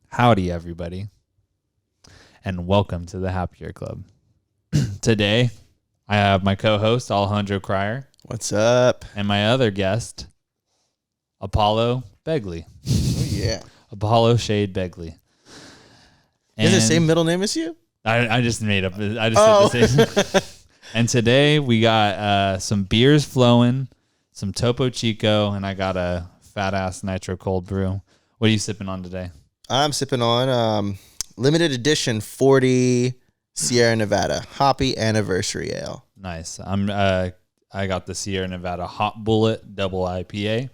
Howdy, everybody, and welcome to the Happier Club. Today, I have my co-host, Alejandro Cryer. What's up? And my other guest, Apollo Begley. Oh, yeah. Apollo Shade Begley. Is it the same middle name as you? I just made up. I just said the same. And today, we got some beers flowing, some Topo Chico, and I got a fat-ass nitro cold brew. What are you sipping on today? I'm sipping on limited edition 40 Sierra Nevada Hoppy Anniversary Ale. Nice. I got the Sierra Nevada Hot Bullet Double IPA.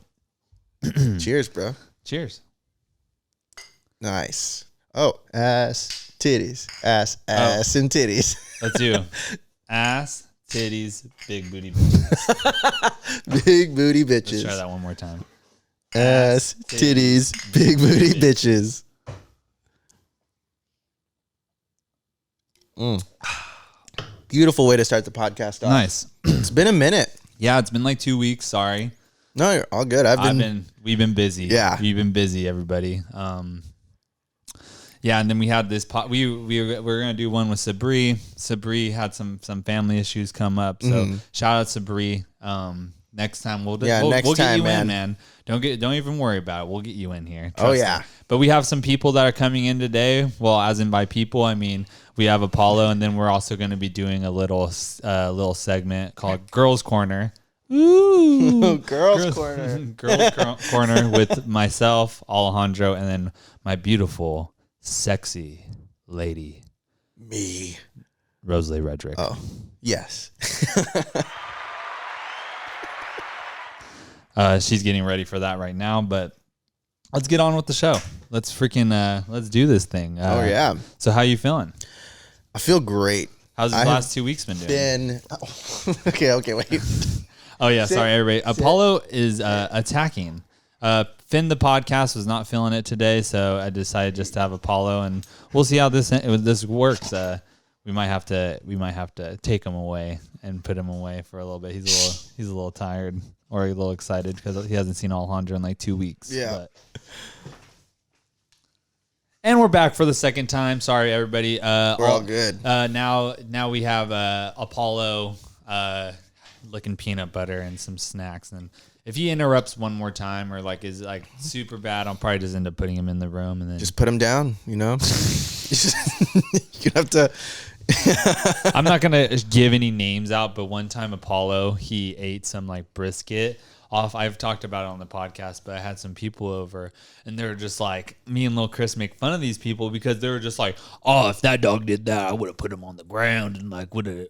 Cheers, bro. Cheers. Nice. Oh, ass, titties. Ass, and titties. Let's do ass, titties, big booty bitches. Big booty bitches. Let's try that one more time. Ass, titties, big booty bitches. Beautiful way to start the podcast off. Nice. It's been a minute. Yeah, it's been like 2 weeks. Sorry. No, you're all good. We've been busy. Yeah. We've been busy, everybody. Yeah, and then we had this we were gonna do one with Sabri. Sabri had some family issues come up. So shout out Sabri. Next time we'll get you in, man. Don't even worry about it. We'll get you in here. Trust me. But we have some people that are coming in today. Well, as in by people, I mean we have Apollo, and then we're also going to be doing a little segment called Girls Corner. Ooh, Girls Corner. Girls Corner with myself, Alejandro, and then my beautiful, sexy lady, me, Roselei Redrick. Oh, yes. She's getting ready for that right now, but let's get on with the show. Let's do this thing. Oh yeah. So how you feeling? I feel great. How's the last 2 weeks been doing? Okay, wait. Oh yeah, sorry everybody. Apollo is attacking. Finn the podcast was not feeling it today, so I decided just to have Apollo, and we'll see how this works. We might have to take him away and put him away for a little bit. He's a little tired or a little excited because he hasn't seen Alejandro in like 2 weeks. Yeah. And we're back for the second time. Sorry, everybody. We're all good. Now we have Apollo licking peanut butter and some snacks. And if he interrupts one more time or like is like super bad, I'll probably just end up putting him in the room and then just put him down. You know, you have to. I'm not gonna give any names out, but one time Apollo, he ate some like brisket off. I've talked about it on the podcast, but I had some people over and they were just like, me and Lil Chris make fun of these people because they were just like, oh, if that dog did that, I would have put him on the ground and like would have,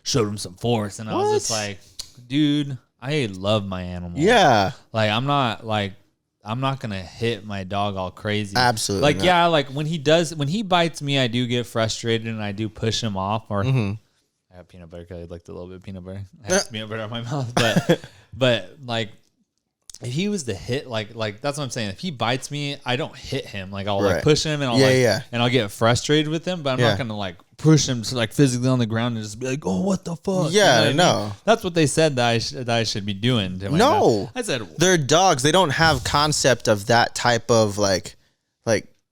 showed him some force. And I was just like, dude, I love my animal. Yeah. Like, I'm not going to hit my dog all crazy. Absolutely. Like, not. yeah, like when he bites me, I do get frustrated and I do push him off or I have peanut butter because I liked a little bit of peanut butter. I have peanut butter in my mouth, but like if he was to hit, like that's what I'm saying. If he bites me, I don't hit him. Like I'll like push him and I'll get frustrated with him, but I'm not gonna like push him to like physically on the ground and just be like, oh, what the fuck? Yeah, you know what I mean? That's what they said that I should be doing. To my dog. I said they're dogs. They don't have concept of that type of like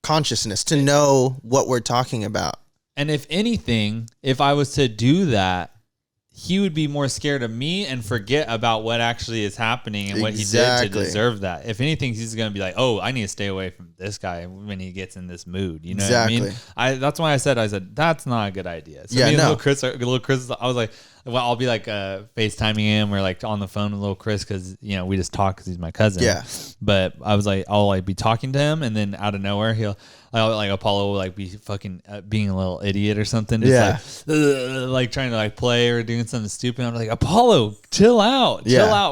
consciousness to know what we're talking about. And if anything, if I was to do that, he would be more scared of me and forget about what actually is happening and what he did to deserve that. If anything, he's going to be like, oh, I need to stay away from this guy when he gets in this mood. You know what I mean? That's why I said, that's not a good idea. So me and Little Chris, I was like, well, I'll be like FaceTiming him or like on the phone with Little Chris because, we just talk because he's my cousin. Yeah. But I was like, I'll like be talking to him and then out of nowhere, like Apollo will like be fucking being a little idiot or something. Just like trying to like play or doing something stupid. I'm like, Apollo, chill out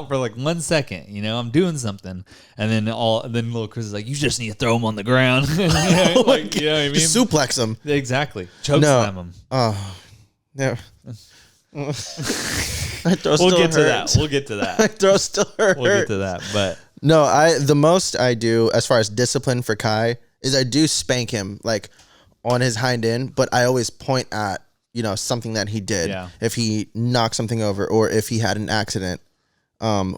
for like 1 second. I'm doing something. And then Little Chris is like, you just need to throw him on the ground. You know what I mean? Just suplex him. Exactly. Chokeslam him. Oh, no. We'll get to that. My throat still hurts. We'll get to that. But no, the most I do as far as discipline for Kai is I do spank him like on his hind end, but I always point at, something that he did. Yeah. If he knocked something over or if he had an accident,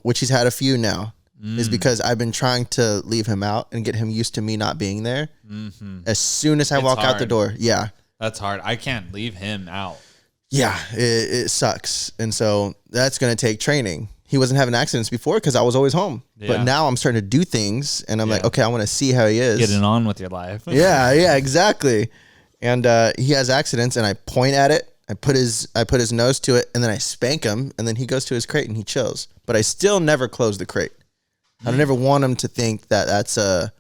which he's had a few now. is because I've been trying to leave him out and get him used to me not being there. Mm-hmm. As soon as I walk out the door, that's hard. I can't leave him out. Yeah, it sucks, and so that's going to take training. He wasn't having accidents before because I was always home, but now I'm starting to do things, and I'm like, okay, I want to see how he is. Getting on with your life. yeah, exactly. And he has accidents, and I point at it. I put his nose to it, and then I spank him, and then he goes to his crate and he chills. But I still never close the crate. I never want him to think that that's a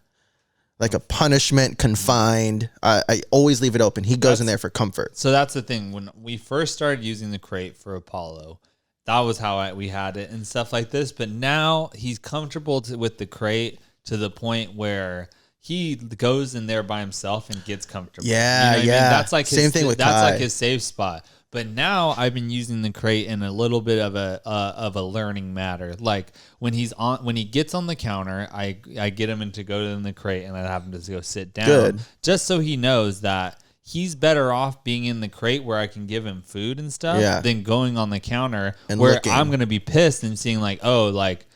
punishment, confined. I always leave it open. He goes in there for comfort. So that's the thing. When we first started using the crate for Apollo, that was how we had it and stuff like this. But now he's comfortable with the crate to the point where he goes in there by himself and gets comfortable. Yeah, you know what I mean? That's like same thing with that's Kai. like his safe spot. But now I've been using the crate in a little bit of a learning matter. Like when he gets on the counter, I get him to go in the crate and I have him to go sit down, just so he knows that he's better off being in the crate where I can give him food and stuff than going on the counter and where I'm gonna be pissed and seeing like, oh, like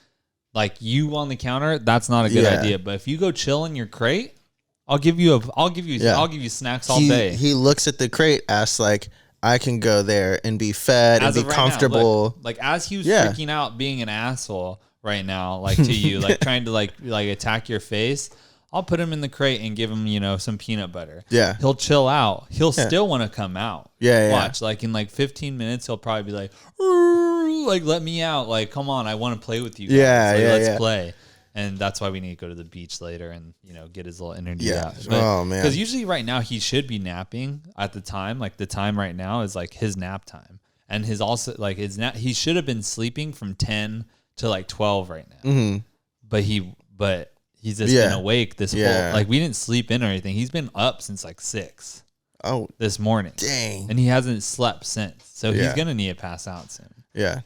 you on the counter. That's not a good idea. But if you go chill in your crate, I'll give you snacks all day. He looks at the crate, asks like, I can go there and be fed and be comfortable. Now, like as he was freaking out being an asshole right now, like to you, like trying to like attack your face, I'll put him in the crate and give him, some peanut butter. Yeah. He'll chill out. He'll still want to come out. Yeah. Watch. Like in like 15 minutes, he'll probably be like, let me out. Like, come on, I want to play with you guys. Let's play. And that's why we need to go to the beach later and, get his little energy out. Oh, man. Because usually right now he should be napping at the time. Like the time right now is like his nap time. And his also like his nap, he should have been sleeping from 10 to like 12 right now. Mm-hmm. But he's just been awake this whole, like we didn't sleep in or anything. He's been up since like 6 this morning. Dang. And he hasn't slept since. So he's going to need to pass out soon. Yeah.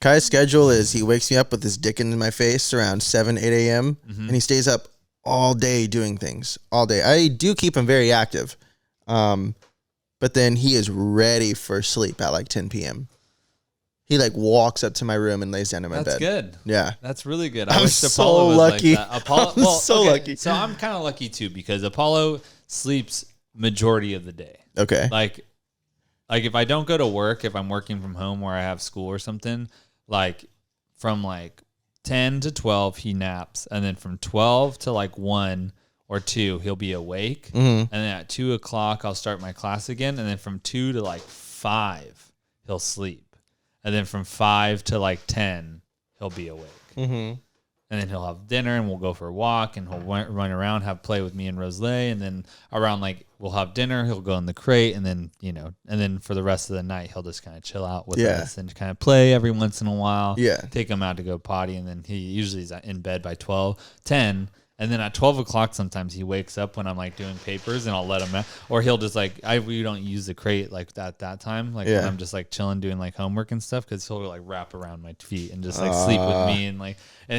Kai's schedule is he wakes me up with his dick in my face around 7, 8 a.m. And he stays up all day doing things all day. I do keep him very active. But then he is ready for sleep at like 10 p.m. He like walks up to my room and lays down in my bed. That's good. Yeah. That's really good. I wish Apollo was lucky. Like that. Apollo, I'm so lucky. So I'm kind of lucky too because Apollo sleeps majority of the day. Okay. Like if I don't go to work, if I'm working from home or I have school or something, like from like 10 to 12 he naps, and then from 12 to like 1 or 2 he'll be awake, and then at 2 o'clock I'll start my class again, and then from 2 to like 5 he'll sleep, and then from 5 to like 10 he'll be awake. And then he'll have dinner and we'll go for a walk and he'll run around, play with me and Roselei. And then around like we'll have dinner, he'll go in the crate, and then, and then for the rest of the night, he'll just kind of chill out with us and kind of play every once in a while. Yeah. Take him out to go potty. And then he usually is in bed by 10. And then at 12 o'clock, sometimes he wakes up when I'm like doing papers and I'll let him out. Or he'll just like, we don't use the crate like that time. Like when I'm just like chilling, doing like homework and stuff. Cause he'll like wrap around my feet and just like sleep with me and like,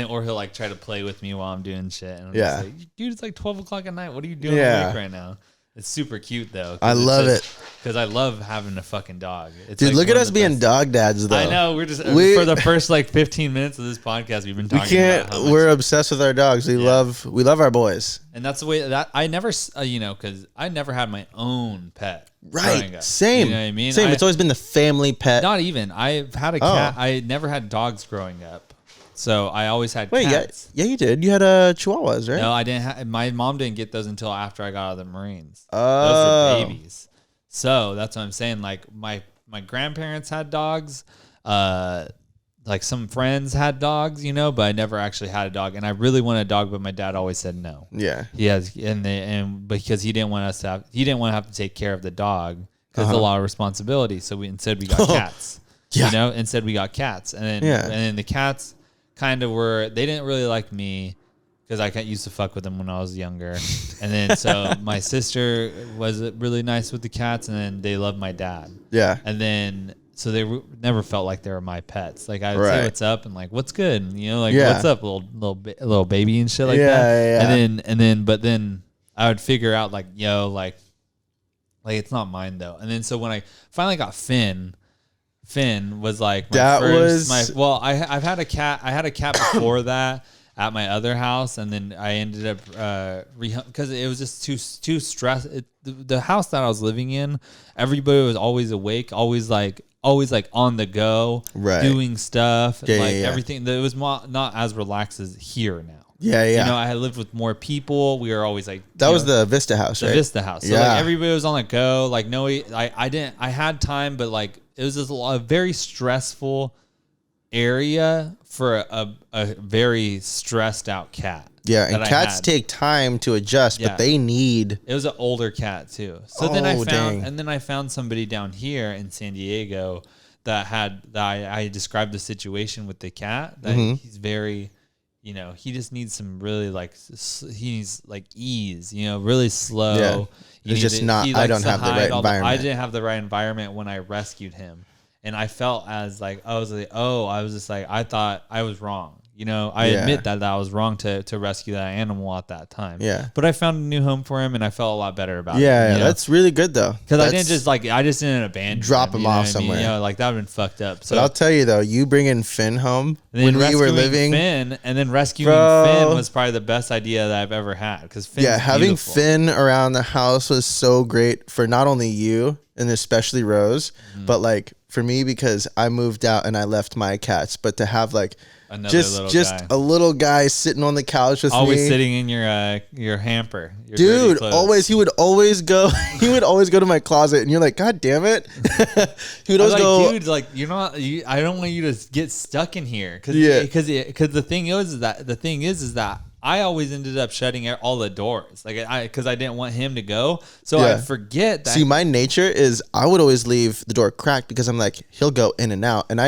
or he'll like try to play with me while I'm doing shit. And I'm just like, dude, it's like 12 o'clock at night. What are you doing awake right now? It's super cute though. I love it because I love having a fucking dog. It's dude, like look at us being dog dads though. I know for the first like 15 minutes of this podcast, we've been talking about how much we're obsessed with our dogs. We love our boys, and that's the way that I never, because I never had my own pet. Right, same. You know what I mean? Same. It's always been the family pet. Not even. I've had a cat. I never had dogs growing up. So I always had cats. Yeah, you did. You had Chihuahuas, right? No, I didn't. My mom didn't get those until after I got out of the Marines. Oh. Those were babies. So that's what I'm saying. Like my grandparents had dogs. Like some friends had dogs, but I never actually had a dog. And I really wanted a dog, but my dad always said no. Yeah. And because he didn't want to have to take care of the dog because it's a lot of responsibility. So instead we got cats. Yeah. Instead we got cats, and then the cats kind of they didn't really like me because I used to fuck with them when I was younger. And then so my sister was really nice with the cats, and then they loved my dad. Yeah. And then so they never felt like they were my pets. Like I would say what's up and like what's good, and, what's up, little baby and shit like that. Yeah. But then I would figure out like it's not mine though. And then so when I finally got Finn was like my I've had a cat. I had a cat before that, at my other house, and then I ended up because it was just too stressed. The house that I was living in, everybody was always awake, always like on the go, doing stuff, everything. It was not as relaxed as here now. Yeah. You know, I had lived with more people. We were always like that was the Vista house, right? The Vista house. So like everybody was on the go. Like no, I had time, but like it was just a very stressful area for a very stressed out cat. Yeah, and cats take time to adjust, but they need. It was an older cat too. So then I found somebody down here in San Diego that I described the situation with the cat that he's very, you know, he just needs some really he needs like ease, you know, really slow. Yeah. It's just not. I don't have the right environment. I didn't have the right environment when I rescued him. And I felt I thought I was wrong. You know, I admit that I was wrong to rescue that animal at that time. Yeah. But I found a new home for him, and I felt a lot better about it. Yeah, that's really good though. Because I just didn't abandon drop him off I somewhere. mean? You know, like that would have been fucked up. So but I'll tell you though, you bringing Finn home when we were living, Finn, and then rescuing Finn was probably the best idea that I've ever had. Because having beautiful. Finn around the house was so great for not only you and especially Rose, but like for me because I moved out and I left my cats, but to have like. A little guy sitting on the couch with always me. Sitting in your hamper. Dude, he would always go to my closet and you're like, God damn it. He would always go, dude, like I don't want you to get stuck in here. Cause the thing is that I always ended up shutting all the doors, because I didn't want him to go. So I forget that. See, my nature is I would always leave the door cracked because I'm like, he'll go in and out. And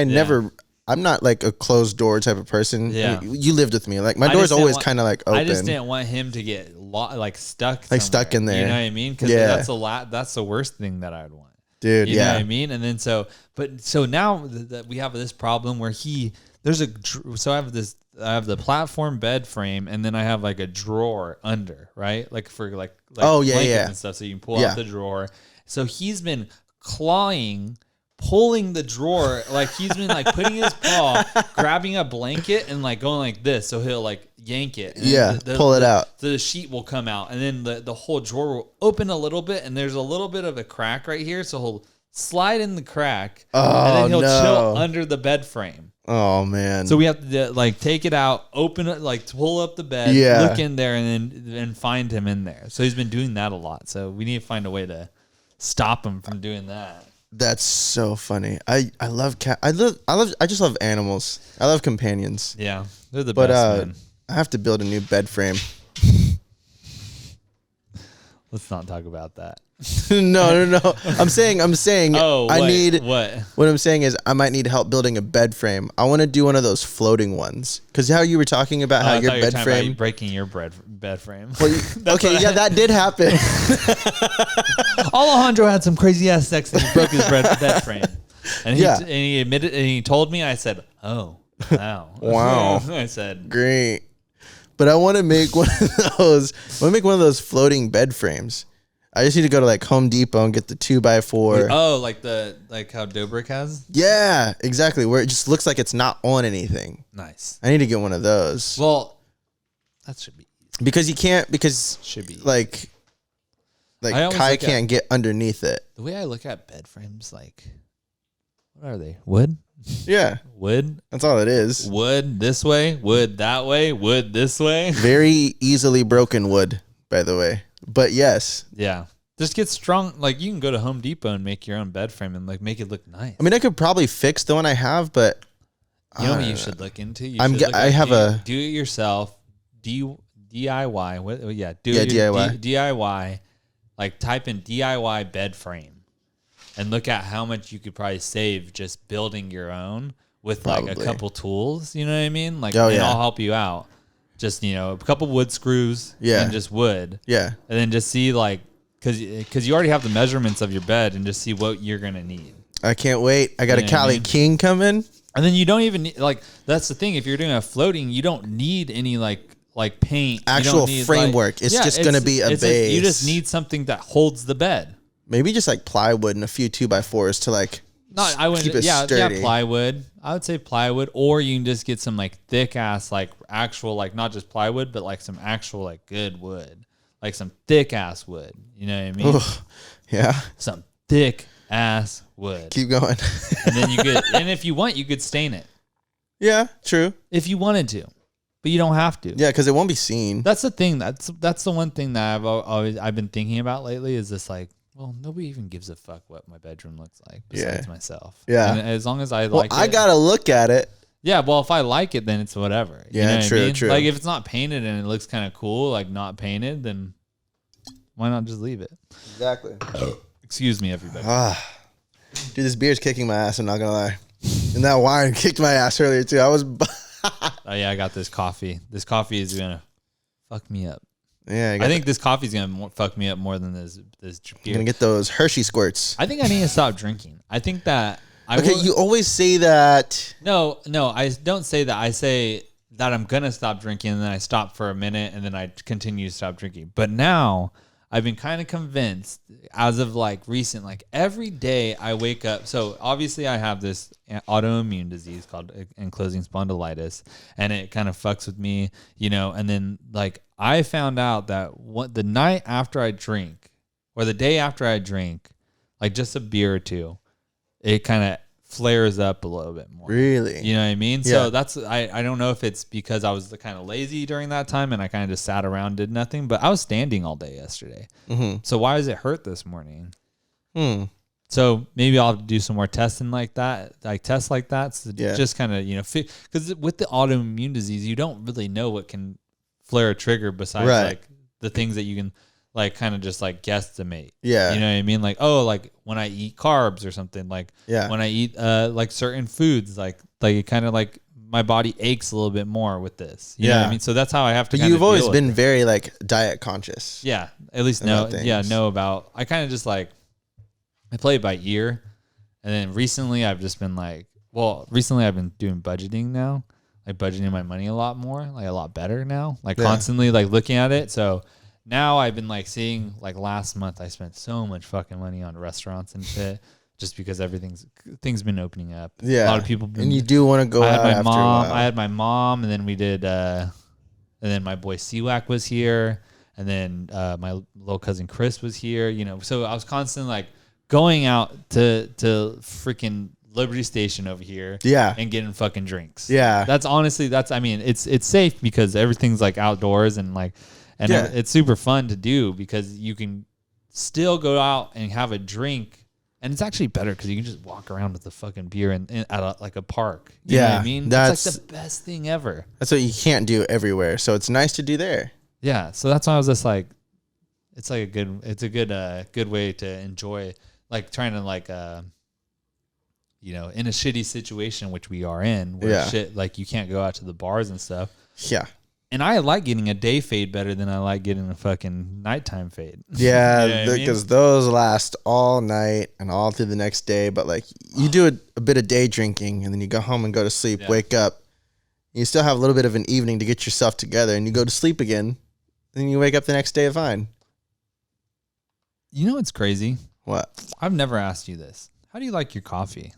I'm not like a closed door type of person. Yeah. You lived with me. Like my door's always kind of like open. I just didn't want him to get stuck somewhere. Like stuck in there. You know what I mean? Because that's the worst thing that I'd want. Dude, you know what I mean? And then so now that we have this problem where I have the platform bed frame, and then I have like a drawer under, right? Like for like blankets and stuff, so you can pull out the drawer. So he's been pulling the drawer, like he's been like putting his paw, grabbing a blanket and like going like this, so he'll like yank it. And pull it out. So the sheet will come out, and then the whole drawer will open a little bit, and there's a little bit of a crack right here, so he'll slide in the crack, and then he'll chill under the bed frame. Oh man! So we have to like take it out, open it, like pull up the bed, look in there, and find him in there. So he's been doing that a lot. So we need to find a way to stop him from doing that. That's so funny. I love cat. I just love animals. I love companions. Yeah, they're the best. Man. I have to build a new bed frame. Let's not talk about that. No. I'm saying. Oh, I need what? What I'm saying is I might need help building a bed frame. I want to do one of those floating ones. Because how you were talking about how your bed frame breaking your bed frame. Well, that did happen. Alejandro had some crazy ass sex and he broke his bed frame. And he admitted, and he told me. I said, "Oh, wow, wow." I said, "Great." But I want to make one of those. I want to make one of those floating bed frames. I just need to go to like Home Depot and get the 2x4. Oh, like how Dobrik has? Yeah, exactly. Where it just looks like it's not on anything. Nice. I need to get one of those. Well, that should be easy. Because should be like Kai can't get underneath it. The way I look at bed frames, like, what are they? Wood? Yeah. Wood? That's all it is. Wood this way, wood that way, wood this way. Very easily broken wood, by the way. But yes. Yeah. Just get strong. Like you can go to Home Depot and make your own bed frame and like make it look nice. I mean, I could probably fix the one I have, but you know what you should look into? Do it yourself. DIY. DIY. DIY. Like type in DIY bed frame and look at how much you could probably save just building your own with like a couple tools. You know what I mean? Like I'll help you out. Just, a couple wood screws and just wood. Yeah. And then just see because you already have the measurements of your bed and just see what you're going to need. I can't wait. I got a Cali King coming. And then you don't even need, that's the thing. If you're doing a floating, you don't need any paint. Actual framework. It's just going to be a base. You just need something that holds the bed. Maybe just plywood and a few 2x4s to I wouldn't. keep it sturdy. Yeah, plywood. I would say plywood, or you can just get some like thick ass, like actual, like not just plywood, but like some actual like good wood, like some thick ass wood. You know what I mean? Ooh, yeah. Some thick ass wood. Keep going. And then you could, and if you want, you could stain it. Yeah, true. If you wanted to, but you don't have to. Yeah, because it won't be seen. That's the thing. That's the one thing that I've been thinking about lately is this like, well, nobody even gives a fuck what my bedroom looks like besides myself. Yeah. And as long as I like it. I gotta look at it. Yeah, well, if I like it, then it's whatever. Yeah, you know what true, I mean? true. Like if it's not painted and it looks kind of cool, like not painted, then why not just leave it? Exactly. Excuse me, everybody. Dude, this beer's kicking my ass, I'm not gonna lie. And that wine kicked my ass earlier too. I was Oh yeah, I got this coffee. This coffee is gonna fuck me up. Yeah, I think this coffee's gonna fuck me up more than this beer. You're gonna get those Hershey squirts. I think I need to stop drinking. I think that you always say that. No, I don't say that. I say that I'm gonna stop drinking, and then I stop for a minute, and then I continue to stop drinking. But now I've been kind of convinced, as of like recent, like every day I wake up. So obviously I have this autoimmune disease called ankylosing spondylitis, and it kind of fucks with me, you know. And then like I found out that the night after I drink, or the day after I drink, like just a beer or two, it kind of flares up a little bit more. Really? You know what I mean? Yeah. So that's, I don't know if it's because I was kind of lazy during that time and I kind of just sat around, did nothing, but I was standing all day yesterday. Mm-hmm. So why does it hurt this morning? So maybe I'll do some more testing like that, like tests like that. So just kind of, you know, because with the autoimmune disease, you don't really know what can flare a trigger besides like the things that you can like kind of just like guesstimate. Yeah. You know what I mean? Like, oh, like when I eat carbs or something, like when I eat like certain foods, like it kind of like my body aches a little bit more with this. You know what I mean? So that's how I have to. But you've always been very like diet conscious. Yeah. At least know about, I kind of just like, I play it by ear. And then recently I've just been like, recently I've been doing budgeting now, like budgeting my money a lot more, like a lot better now, like constantly like looking at it. So now I've been like seeing, like last month I spent so much fucking money on restaurants and shit just because things been opening up. Yeah. A lot of people and you do want to go out after a while. I had my mom, and then we did and then my boy Siwak was here, and then my little cousin Chris was here, you know. So I was constantly like going out to freaking Liberty Station over here, and getting fucking drinks. Yeah, I mean, it's safe because everything's like outdoors and like, and it's super fun to do because you can still go out and have a drink, and it's actually better because you can just walk around with the fucking beer at like a park. You know what I mean? That's like the best thing ever. That's what you can't do everywhere, so it's nice to do there. Yeah, so that's why I was just like, it's like a good way to enjoy, like trying to like you know, in a shitty situation, which we are in, where shit, like you can't go out to the bars and stuff. Yeah. And I like getting a day fade better than I like getting a fucking nighttime fade. Yeah, because those last all night and all through the next day. But like you do a bit of day drinking and then you go home and go to sleep, wake up. You still have a little bit of an evening to get yourself together and you go to sleep again. Then you wake up the next day fine. You know what's crazy? What? I've never asked you this. How do you like your coffee?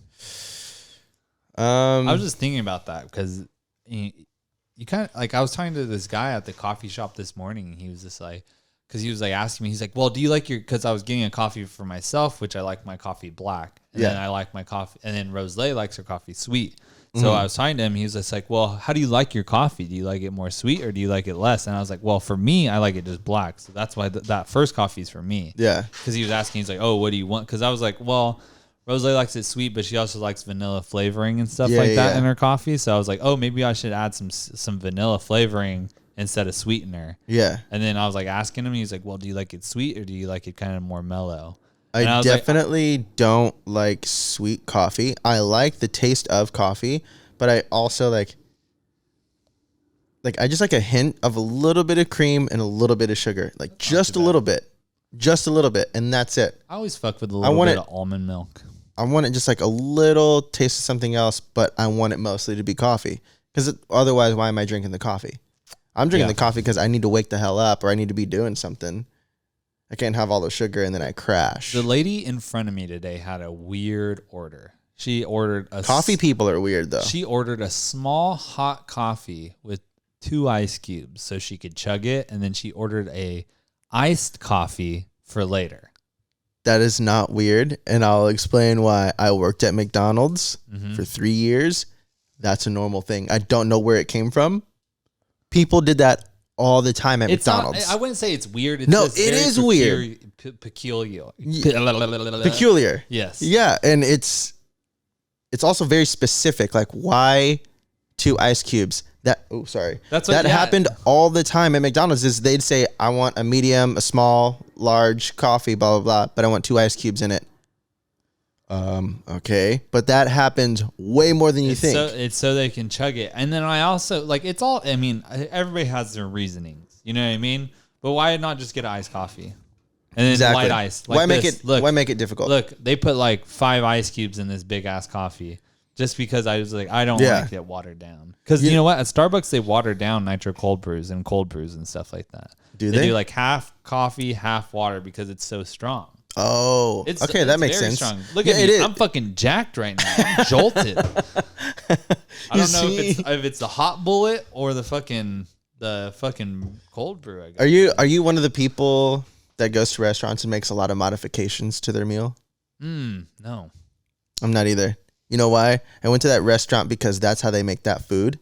I was just thinking about that because you kind of like, I was talking to this guy at the coffee shop this morning, and he was just like, because he was like asking me, he's like, well, do you like because I was getting a coffee for myself, which I like my coffee black, and then I like my coffee, and then Roselei likes her coffee sweet. So I was talking to him, he was just like, well, how do you like your coffee? Do you like it more sweet or do you like it less? And I was like, well, for me, I like it just black. So that's why that first coffee is for me. Yeah. Because he was asking, he's like, oh, what do you want? Because I was like, well, Roselei likes it sweet, but she also likes vanilla flavoring and stuff like that in her coffee. So I was like, oh, maybe I should add some vanilla flavoring instead of sweetener. Yeah. And then I was like asking him, he's like, well, do you like it sweet or do you like it kind of more mellow? I definitely don't like sweet coffee. I like the taste of coffee, but I also like I just like a hint of a little bit of cream and a little bit of sugar, like just a little bit, and that's it. I always fuck with a little bit of almond milk. I want it just like a little taste of something else, but I want it mostly to be coffee because otherwise, why am I drinking the coffee? I'm drinking the coffee because I need to wake the hell up or I need to be doing something. I can't have all the sugar and then I crash. The lady in front of me today had a weird order. She ordered coffee people are weird though. She ordered a small hot coffee with 2 ice cubes so she could chug it, and then she ordered a iced coffee for later. That is not weird, and I'll explain why. I worked at McDonald's for 3 years. That's a normal thing. I don't know where it came from. People did that all the time at McDonald's. I wouldn't say it's weird. It is weird. Peculiar. Peculiar. Yes. Yeah, and it's also very specific. Like, why 2 ice cubes? That happened all the time at McDonald's. Is they'd say, I want a medium, a small, large coffee, blah, blah, blah, but I want 2 ice cubes in it. Okay. But that happens way more than you think. It's so they can chug it. And then I also, like, it's all, I mean, everybody has their reasonings. You know what I mean? But why not just get iced coffee? And then light ice. Like why make it difficult? Look, they put like 5 ice cubes in this big ass coffee. Just because I was like, I don't want to get watered down. Because you know what? At Starbucks, they water down nitro cold brews and stuff like that. Do they? They do like half coffee, half water because it's so strong. Oh, okay. That makes sense. Strong. Look at me. I'm fucking jacked right now. I'm jolted. I don't know if it's the hot bullet or the fucking cold brew. I guess. Are you one of the people that goes to restaurants and makes a lot of modifications to their meal? No. I'm not either. You know why? I went to that restaurant because that's how they make that food.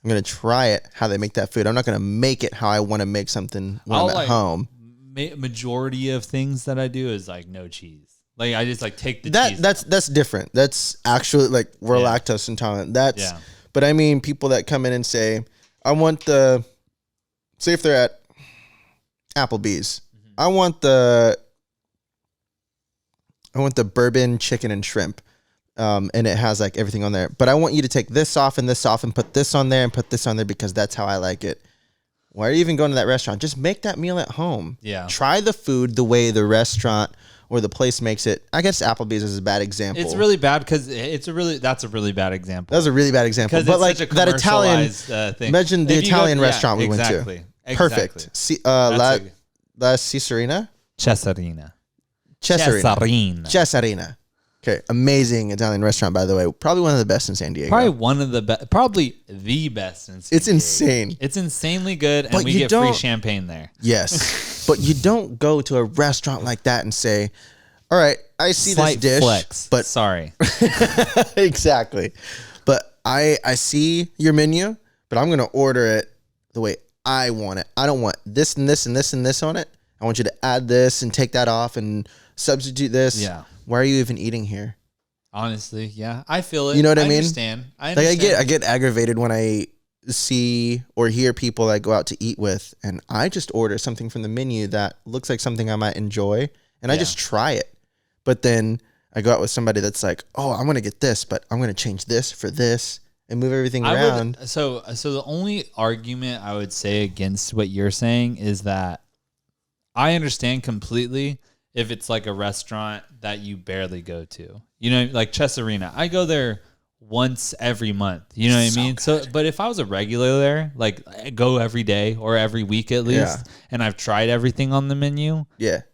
I'm going to try it how they make that food. I'm not going to make it how I want to make something when I'm at home. Majority of things that I do is like no cheese. Like I just like take the cheese. That's different. That's actually like we're lactose intolerant. But I mean people that come in and say, I want say if they're at Applebee's, I want the bourbon chicken and shrimp. And it has like everything on there. But I want you to take this off and put this on there and put this on there because that's how I like it. Why are you even going to that restaurant? Just make that meal at home. Yeah. Try the food the way the restaurant or the place makes it. I guess Applebee's is a bad example. It's really bad because that's a really bad example. That was a really bad example. But like that Italian thing. Imagine the Italian restaurant we went to. Perfect. La Cesarina? Cesarina. Okay, amazing Italian restaurant, by the way. Probably one of the best in San Diego. Probably the best in San Diego. It's insane. It's insanely good, and we get free champagne there. Yes, but you don't go to a restaurant like that and say, all right, I see this dish, flex, but sorry. Exactly. But I see your menu, but I'm going to order it the way I want it. I don't want this and this and this and this on it. I want you to add this and take that off and substitute this. Yeah. Why are you even eating here? Honestly, yeah. I feel it. You know what I mean? Understand. Like I get aggravated when I see or hear people I go out to eat with and I just order something from the menu that looks like something I might enjoy and I just try it. But then I go out with somebody that's like, oh, I'm going to get this, but I'm going to change this for this and move everything around. So the only argument I would say against what you're saying is that I understand completely if it's like a restaurant that you barely go to, you know, like Cesarina, I go there once every month, you know what I mean? Good. So, but if I was a regular there, like I go every day or every week at least, and I've tried everything on the menu,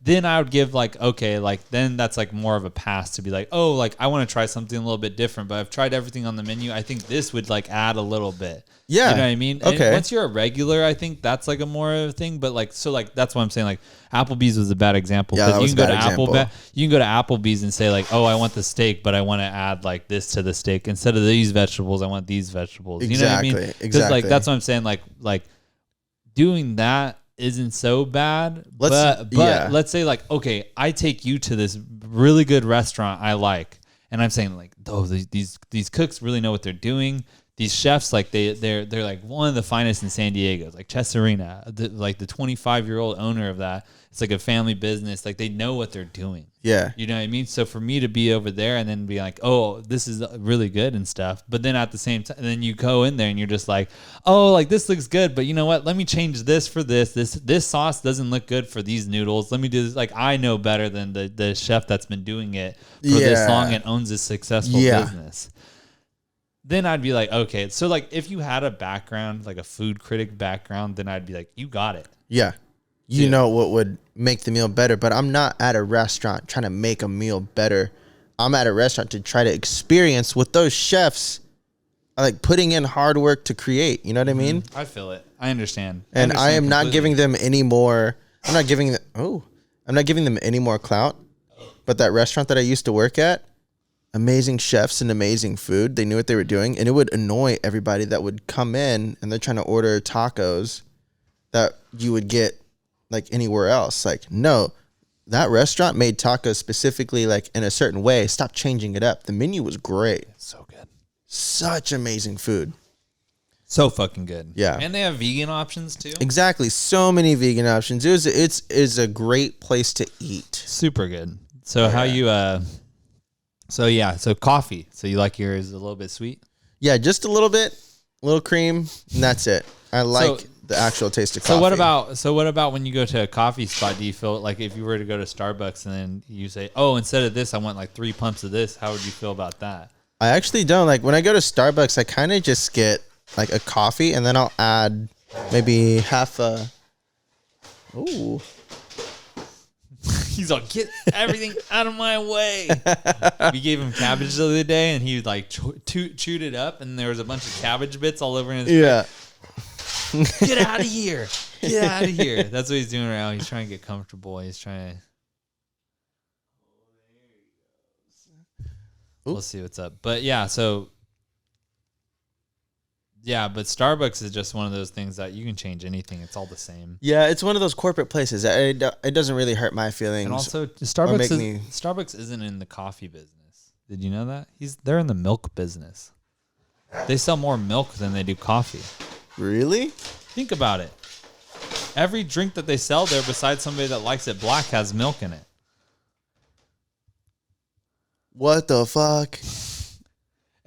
then I would give like, okay, like then that's like more of a pass to be like, oh, like I want to try something a little bit different, but I've tried everything on the menu. I think this would like add a little bit. Yeah. You know what I mean? Okay. And once you're a regular, I think that's like a more of a thing. But like, so like, that's what I'm saying. Like Applebee's was a bad example. Yeah, you can go to Applebee's and say like, oh, I want the steak, but I want to add like this to the steak. Instead of these vegetables, I want these vegetables. You know what I mean? Because like, that's what I'm saying. Like doing that isn't so bad. But let's say like, okay, I take you to this really good restaurant I like. And I'm saying like, oh, these cooks really know what they're doing. These chefs, like they're like one of the finest in San Diego. It's like Cesarina, like the 25-year-old owner of that. It's like a family business. Like they know what they're doing. Yeah. You know what I mean? So for me to be over there and then be like, oh, this is really good and stuff. But then at the same time, then you go in there and you're just like, oh, like this looks good. But you know what? Let me change this for this. This sauce doesn't look good for these noodles. Let me do this. Like I know better than the chef that's been doing it for this long and owns a successful business. Then I'd be like, okay. So like if you had a background, like a food critic background, then I'd be like, you got it. Yeah. You know what would make the meal better, but I'm not at a restaurant trying to make a meal better. I'm at a restaurant to try to experience what those chefs are like putting in hard work to create. You know what I mean? I feel it. I understand. And I am not giving them any more. I'm not giving them any more clout. But that restaurant that I used to work at, amazing chefs and amazing food. They knew what they were doing, and it would annoy everybody that would come in and they're trying to order tacos that you would get like anywhere else. Like, no, that restaurant made tacos specifically like in a certain way. Stop changing it up. The menu was great. So good. Such amazing food. So fucking good. Yeah. And they have vegan options too. Exactly. So many vegan options. It's a great place to eat. Super good. So how you so coffee. So you like yours a little bit sweet? Yeah, just a little bit, a little cream, and that's it. I like the actual taste of coffee. So what about when you go to a coffee spot, do you feel like if you were to go to Starbucks and then you say, "Oh, instead of this, I want like 3 pumps of this." How would you feel about that? I actually don't. Like when I go to Starbucks, I kind of just get like a coffee and then I'll add maybe half a Ooh. He's like, get everything out of my way. We gave him cabbage the other day, and he like chewed it up, and there was a bunch of cabbage bits all over his face. Get out of here. Get out of here. That's what he's doing right now. He's trying to get comfortable. He's trying to... We'll see what's up. But yeah, so... Yeah, but Starbucks is just one of those things that you can change anything. It's all the same. Yeah, it's one of those corporate places. It doesn't really hurt my feelings. And also, Starbucks isn't in the coffee business. Did you know that? They're in the milk business. They sell more milk than they do coffee. Really? Think about it. Every drink that they sell there, besides somebody that likes it black, has milk in it. What the fuck?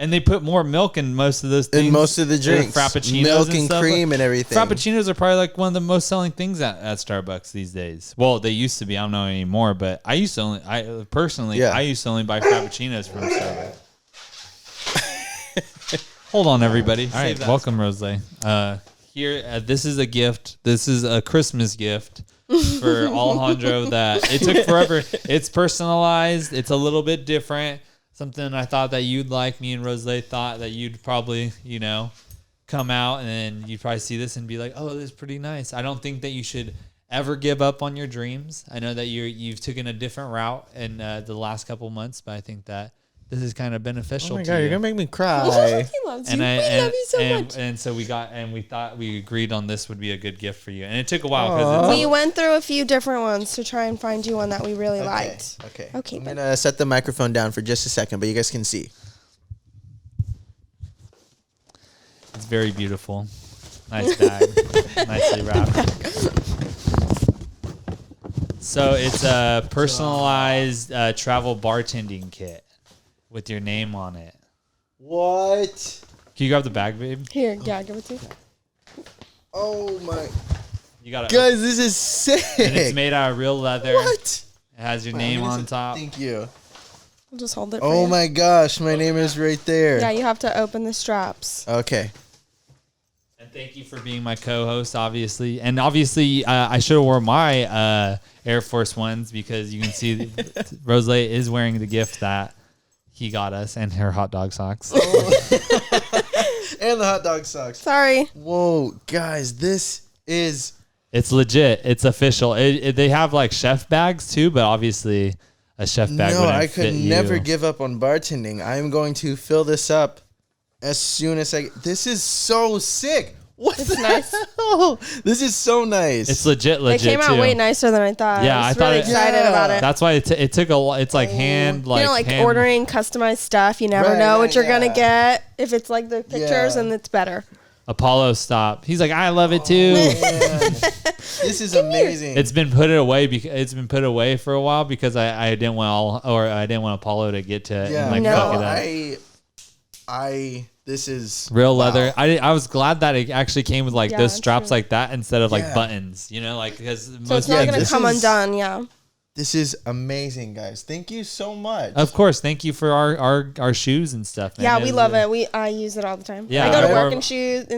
And they put more milk in most of those things. In most of the drinks. Frappuccinos milk and cream and everything. Frappuccinos are probably like one of the most selling things at Starbucks these days. Well, they used to be. I don't know anymore. But I used to only buy Frappuccinos from Starbucks. Hold on, everybody. All right. Welcome, Roselei. This is a gift. This is a Christmas gift for Alejandro that it took forever. It's personalized. It's a little bit different. Something I thought that you'd like. Me and Roselei thought that you'd probably, come out and then you'd probably see this and be like, oh, this is pretty nice. I don't think that you should ever give up on your dreams. I know that you've taken a different route in the last couple months, but I think that this is kind of beneficial to you. Oh my God, you're going to make me cry. He loves you. We love you so much. And so we thought we agreed on this would be a good gift for you. And it took a while because we went through a few different ones to try and find you one that we really liked. Okay. I'm going to set the microphone down for just a second, but you guys can see. It's very beautiful. Nice bag. Nicely wrapped. So it's a personalized travel bartending kit with your name on it. What? Can you grab the bag, babe? Here, yeah, give it to you. Oh my. You got it. Guys, this is sick. And it's made out of real leather. What? It has your name on top. Thank you. I'll just hold it for Oh you. my gosh, my name is right there. Yeah, you have to open the straps. Okay. And thank you for being my co-host, obviously. And obviously, I should have worn my Air Force Ones because you can see Roselei is wearing the gift that he got us and her hot dog socks. And the hot dog socks. Sorry. Whoa, guys, this is... It's legit. It's official. They have like chef bags too, but obviously a chef bag wouldn't I fit could you. never give up on bartending. I am going to fill this up as soon as This is so sick. What It's the nice. hell? This is so nice. It's legit It came out too. way nicer than I thought. Yeah, I was I thought really it- excited Yeah. about it. That's why it took a lot. It's like hand, like hand, ordering customized stuff. You never Right, know what right, you're gonna yeah. get. If it's like the pictures, Yeah. and it's better. Apollo stop. He's like, I love it too. Man, this is amazing. It's been put away it's been put away for a while because I didn't want Apollo to get to it and like No. fuck it up. This is Real wow. leather. I was glad that it actually came with like Yeah, those it's straps true. like that instead of like Yeah. buttons. Like because So it's not gonna this come is- undone. Yeah. This is amazing, guys. Thank you so much. Of course. Thank you for our shoes and stuff. Man. Yeah, we love it. I use it all the time. Yeah, I go to work in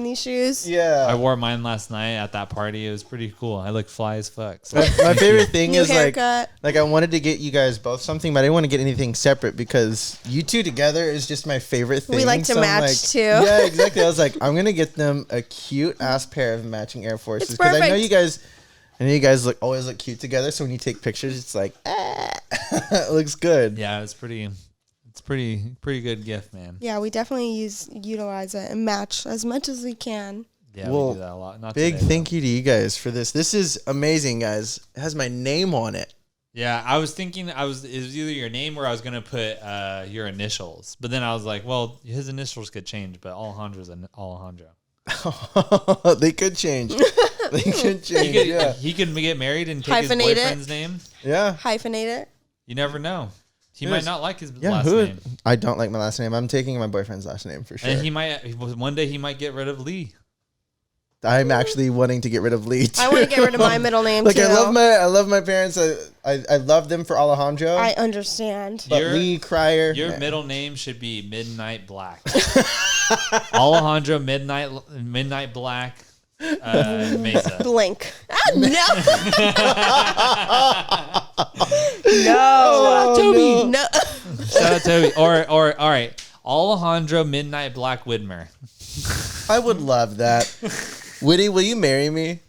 these shoes. Yeah. I wore mine last night at that party. It was pretty cool. I look fly as fuck. So My favorite thing is haircut. like I wanted to get you guys both something, but I didn't want to get anything separate because you two together is just my favorite thing. We like to match too. Yeah, exactly. I was like, I'm gonna get them a cute ass pair of matching Air Forces because I know you guys always look cute together. So when you take pictures, it's like, it looks good. Yeah, it's pretty good gift, man. Yeah, we definitely utilize it and match as much as we can. Yeah, we do that a lot. Not big today, thank you to you guys for this. This is amazing, guys. It has my name on it. Yeah, I was thinking it was either your name or I was gonna put your initials, but then I was like, well, his initials could change, but Alejandro's Alejandro. They could change. They could change. He could get married and take his boyfriend's name. Yeah. Hyphenate it. You never know. He might not like his last name. I don't like my last name. I'm taking my boyfriend's last name for sure. And one day he might get rid of Lee. I'm actually wanting to get rid of Lee too. I want to get rid of my middle name too. I love my parents. I love them for Alejandro. I understand. But Lee Cryer. Your middle name should be Midnight Black. Alejandro Midnight Black. Mesa. Blink. No. No. Toby. No. Shout out Toby. Or all right. Alejandro Midnight Black Widmer. I would love that. Woody, will you marry me?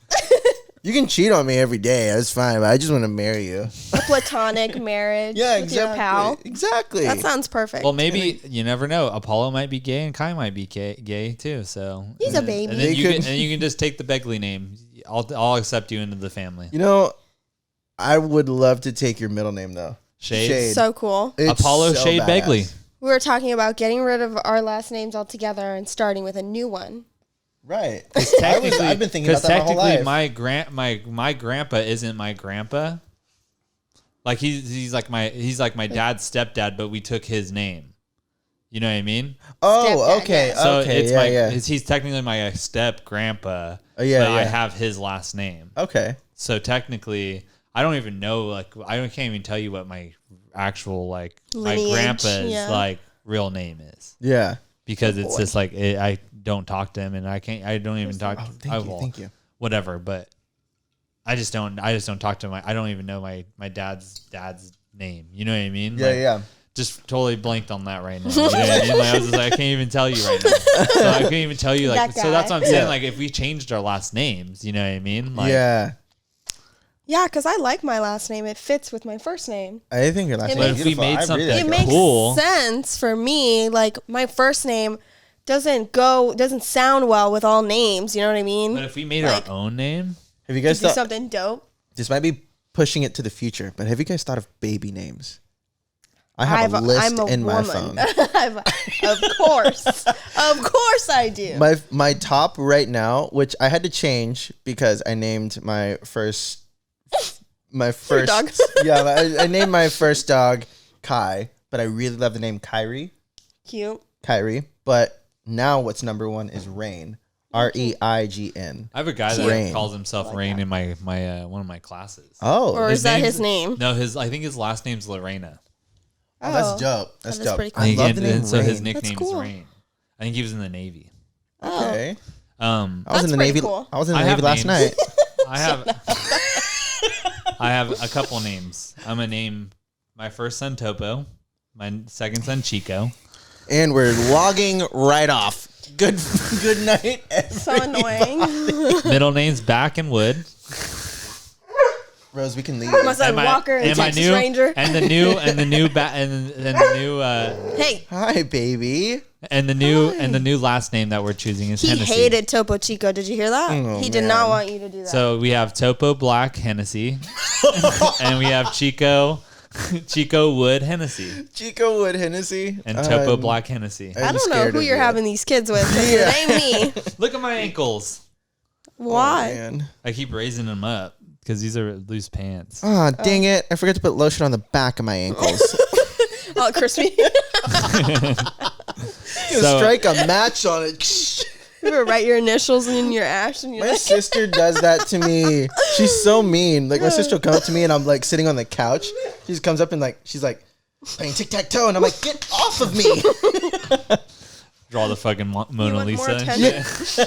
You can cheat on me every day. That's fine, but I just want to marry you. A platonic marriage with your pal. Exactly. That sounds perfect. Well, maybe you never know. Apollo might be gay and Kai might be gay too. So he's a baby. And then you can just take the Begley name. I'll accept you into the family. You know, I would love to take your middle name though. Shade. So cool. It's Apollo so Shade badass. Begley. We were talking about getting rid of our last names altogether and starting with a new one. Right. I've been thinking about that my whole life. My grandpa isn't my grandpa. Like he's like my dad's stepdad, but we took his name. You know what I mean? Oh, stepdad, okay. yeah. So okay, he's technically my step grandpa. Oh, yeah, but yeah. I have his last name. Okay. So technically, I don't even know. Like I can't even tell you what my actual lineage, my grandpa's real name is. Yeah. Because it's just like I don't talk to him, and I don't even talk. Thank you. Whatever, but I just don't talk to him. I don't even know my dad's name. You know what I mean? Yeah, yeah. Just totally blanked on that right now. You know what I mean? Like, I was just like, I can't even tell you right now. So I couldn't even tell you. Like, so that's what I'm saying. Yeah. Like, if we changed our last names, you know what I mean? Like, yeah. Yeah, because I like my last name. It fits with my first name. I think your last name is beautiful. If we made something it makes cool, sense for me. Like my first name doesn't sound well with all names. You know what I mean? But if we made our own name, have you guys do something dope? This might be pushing it to the future, but have you guys thought of baby names? I have a list in my phone. Of course I do. My top right now, which I had to change because I named my first dog. Yeah, I named my first dog Kai, but I really love the name Kyrie. Cute. Kyrie, but now what's number one is Rain. Reign. I have a guy that calls himself Rain in my one of my classes. Oh, or is that his name? No, I think his last name's Lorena. Oh, that's dope. That's dope. Pretty cool. I love the name Rain. So his nickname is Rain. I think he was in the Navy. Okay. I was in the Navy. Cool. I was in the Navy last night. I have a couple names. I'm gonna name my first son Topo, my second son Chico, and we're logging right off. Good night. So annoying. Middle name's Back and Wood. Rose, we can leave. My son Walker and Texas Ranger. And the new Hey. Hi, baby. And the new last name that we're choosing is Hennessy. He hated Topo Chico. Did you hear that? Oh, he did not want you to do that. So we have Topo Black Hennessy, and we have Chico Wood Hennessy. Chico Wood Hennessy. And Topo Black Hennessy. I don't know who you're having these kids with. It ain't me. Look at my ankles. Why? Oh, I keep raising them up because these are loose pants. Oh, dang it. I forgot to put lotion on the back of my ankles. Oh, crispy. Strike a match on it. You ever write your initials in your ash and you're My like, sister does that to me. She's so mean. Like my sister will come up to me and I'm like sitting on the couch. She just comes up and like she's like playing tic-tac-toe and I'm like, get off of me. Draw the fucking Mona want more Lisa. attention?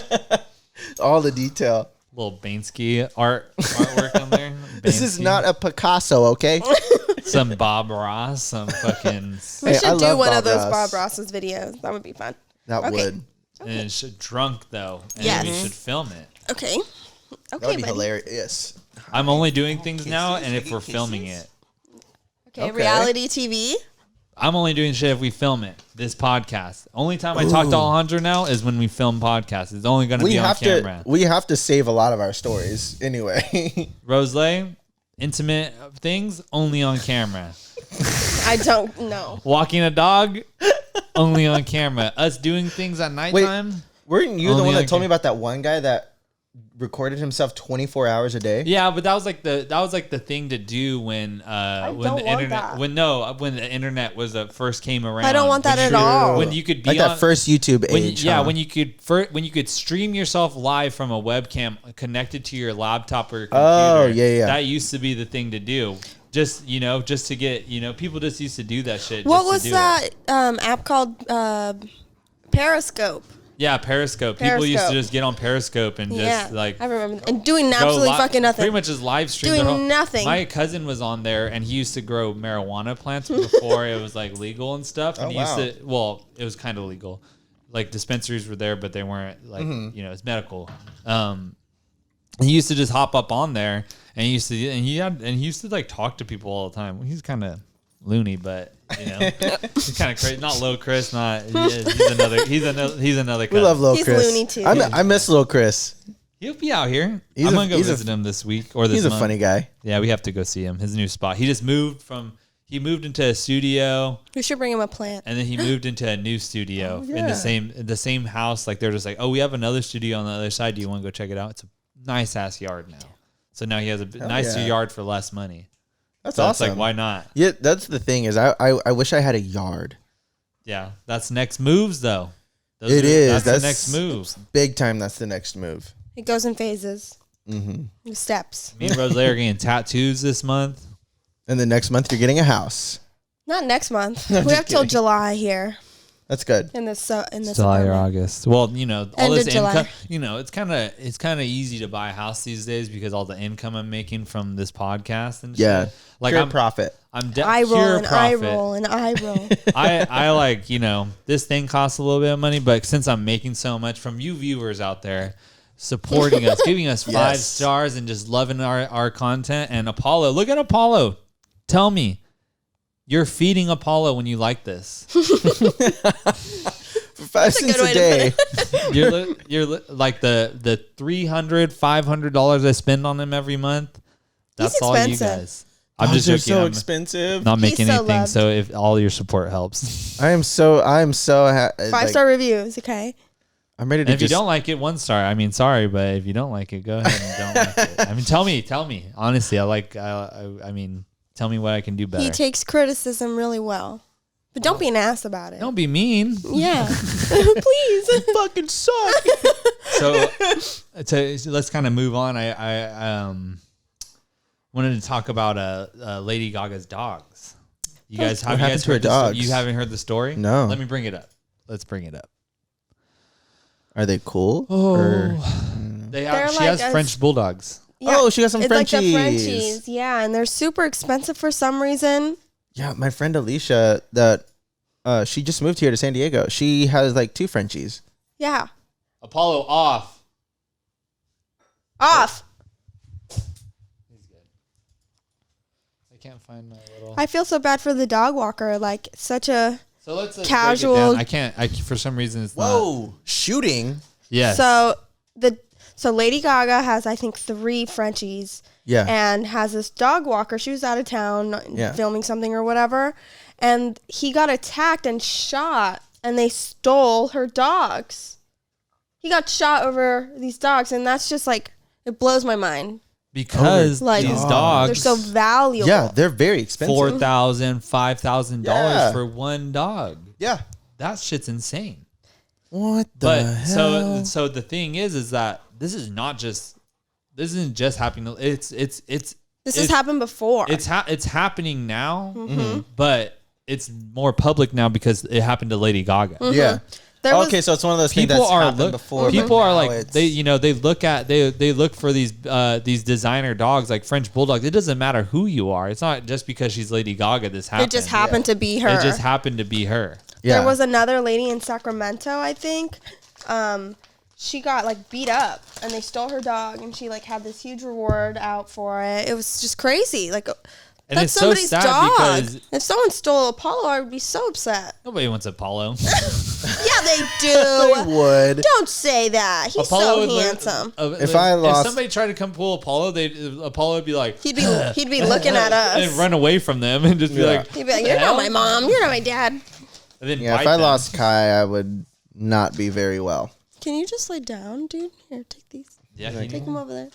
All the detail. Little Bainsky artwork on there. This is Bainsky. not a Picasso, okay? Some Bob Ross, some fucking. We Hey, I should do love one Bob of those Ross. Bob Ross's videos. That would be fun. That Okay. would. And it should drunk though, and Yes. we should film it. Okay. That would Okay, be buddy. hilarious. I'm only doing things now, and if we're filming it, Okay, Okay. reality TV. I'm only doing shit if we film it. This podcast. Only time I talk to Alejandro now is when we film podcasts. It's only going to be on camera. We have to save a lot of our stories anyway. Roselei, intimate things only on camera. I don't know. Walking a dog only on camera. Us doing things at nighttime. Weren't you the Only one that on told me about that one guy that recorded himself 24 hours a day? Yeah, but that was like the thing to do when don't the want internet that. when the internet was first came around. I don't want that When at you- all. When you could be Like on, that first YouTube when, age. yeah, huh? when you could stream yourself live from a webcam connected to your laptop or your computer. Oh, yeah. That used to be the thing to do. Just just to get people just used to do that shit. What just to was do that it. app called? Periscope. Yeah, Periscope. People used to Periscope. just get on Periscope and just like I remember and doing go absolutely li- fucking nothing. Pretty much just live stream. Doing their whole- nothing. My cousin was on there, and he used to grow marijuana plants before it was like legal and stuff. And Oh, he used wow. to, well, it was kind of legal. Like dispensaries were there, but they weren't like it's medical. He used to just hop up on there, and he used to like talk to people all the time. He's kind of loony, but he's kind of crazy. Not Lil Chris, he's another. We love Lil He's Chris. loony too. I miss Lil Chris. He'll be out here. He's I'm a- gonna go he's a- visit him this week or this He's a month. funny guy. Yeah, we have to go see him. His new spot. He just moved into a studio, We should bring him a plant. and then he moved into a new studio in yeah. the same house. Like they're just like, oh, we have another studio on the other side. Do you want to go check it out? It's a nice ass yard now. So now he has a nicer yeah. yard for less money. That's So awesome. it's like, why not? Yeah, that's the thing is I wish I had a yard. Yeah, that's next moves though. It is. That's the next moves. Big time. That's the next move. It goes in phases. Mm-hmm. Steps. Me and Roselei are getting tattoos this month. And the next month you're getting a house. Not next month. No, I'm we just have till kidding. July here That's good. in this July or apartment. August. Well, all End this of July. income. It's kind of easy to buy a house these days because all the income I'm making from this podcast and Yeah. shit. Like Pure I'm profit. I roll pure and profit. I roll and I roll. I like this thing costs a little bit of money, but since I'm making so much from you viewers out there supporting us, giving us 5 Yes. stars and just loving our content, and Apollo, look at Apollo. Tell me. You're feeding Apollo when you like this. For 5 cents good a way to day. You're like the $300, $500 I spend on him every month. That's He's all you expensive. guys. I'm just They're joking. so I'm expensive. not He's making so anything. loved. So if all your support helps, I'm so 5-star reviews, okay? I'm ready and to if you just don't like it, 1 star. I mean, sorry, but if you don't like it, go ahead and don't like it. I mean, tell me. Honestly, I mean, tell me what I can do better. He takes criticism really well. But don't be an ass about it. Don't be mean. Yeah. Please. fucking suck. So let's kind of move on. I wanted to talk about Lady Gaga's dogs. You guys What have you happened guys to her heard the sto- dogs? You haven't heard the story? No. Let me bring it up. Let's bring it up. Are they cool? They They're have. She like has a- French bulldogs. Yeah. Oh, she got some It's like the Frenchies. Frenchies. Yeah, and they're super expensive for some reason. Yeah, my friend Alicia, that she just moved here to San Diego. She has like 2 Frenchies. Yeah. Apollo off. Off. He's good. I can't find my little. I feel so bad for the dog walker. Like such a So let's break it casual- down. I can't. For some reason it's not. Whoa, shooting. Yes. so Lady Gaga has I think 3 Frenchies. Yeah. And has this dog walker. She was out of town Yeah. filming something or whatever. And he got attacked and shot, and they stole her dogs. He got shot over these dogs, and that's just like, it blows my mind. because Like, these They're dogs. They're so valuable. Yeah, they're very expensive. $4,000, $5,000 Yeah. for one dog. Yeah. That shit's insane. What the hell? So the thing is that this isn't just happening. This has happened before. It's happening now, but it's more public now because it happened to Lady Gaga. Yeah. So it's one of those things that's happened before. People are like they look for these designer dogs like French bulldogs. It doesn't matter who you are. It's not just because she's Lady Gaga. This happened. It just happened to be her. It just happened to be her. Yeah. There was another lady in Sacramento, I think. She got like beat up and they stole her dog and she like had this huge reward out for it. It was just crazy. Like and that's it's so somebody's sad dog. because if someone stole Apollo, I would be so upset. Nobody wants Apollo. Yeah, they do. They would. Don't say that. He's Apollo so handsome. If somebody tried to come pull Apollo, Apollo would be like, he'd be looking at us and run away from them and just be like, he'd be like, "You're not my mom. You're not my dad." And then if I lost Kai, I would not be very well. Can you just lay down, dude? Here, take these. Yeah, take him over there.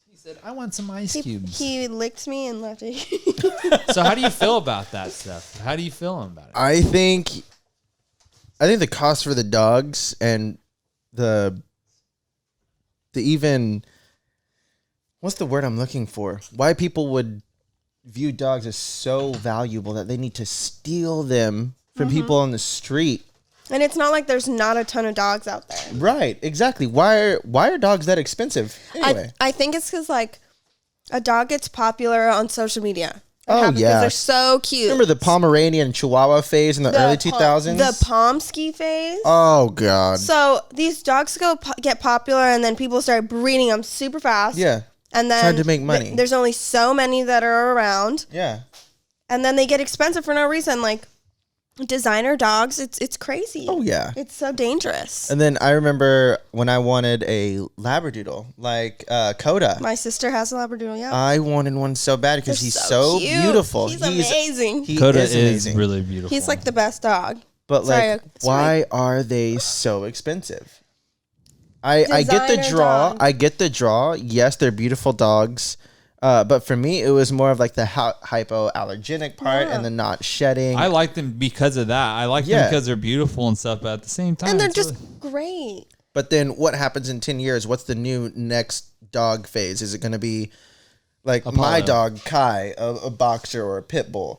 He said, "I want some ice cubes." He licked me and left it. So how do you feel about that stuff? How do you feel about it? I think the cost for the dogs and the even what's the word I'm looking for? Why people would view dogs as so valuable that they need to steal them from people on the street. And it's not like there's not a ton of dogs out there. Right, exactly. Why are dogs that expensive? Anyway. I think it's because like a dog gets popular on social media. Because they're so cute. Remember the Pomeranian and Chihuahua phase in the early 2000s? The Pomsky phase. Oh God. So these dogs get popular, and then people start breeding them super fast. Yeah. And then trying to make money. There's only so many that are around. Yeah. And then they get expensive for no reason. Like designer dogs, it's crazy. Oh yeah. It's so dangerous. And then I remember when I wanted a Labradoodle, like Coda. My sister has a Labradoodle, yeah. I wanted one so bad because he's so beautiful. He's amazing. Coda is really beautiful. He's like the best dog. But why are they so expensive? I get the draw. Dog. I get the draw. Yes, they're beautiful dogs. But for me, it was more of like the hypoallergenic part and the not shedding. I like them because of that. I like them because they're beautiful and stuff, but at the same time. And they're just great. But then what happens in 10 years? What's the new next dog phase? Is it going to be like Apollo. my dog, Kai, a boxer or a pit bull?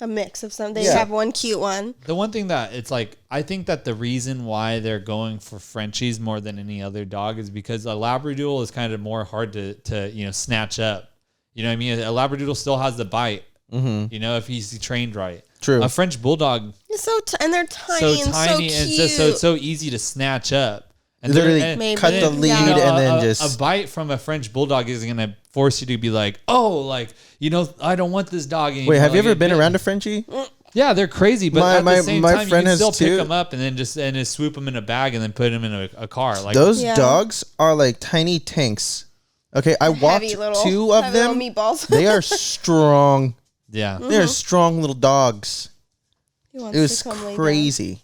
A mix of some. They have one cute one. The one thing that it's like, I think that the reason why they're going for Frenchies more than any other dog is because a Labradoodle is kind of more hard to snatch up. You know what I mean? A Labradoodle still has the bite. Mm-hmm. You know, if he's trained right. True. A French Bulldog. It's and they're tiny and so cute. And it's so easy to snatch up. And literally cut the lead and then just... A bite from a French Bulldog is going to force you to be like, oh, like, you know, I don't want this dog anymore. Wait, have you ever been around a Frenchie? Yeah, they're crazy, but at the same time, you can still pick two. them up and then just swoop them in a bag and then put them in a car. Like those dogs are like tiny tanks. Okay, I walked two of them. Meatballs. They They are strong. Yeah, they are strong little dogs. It was crazy.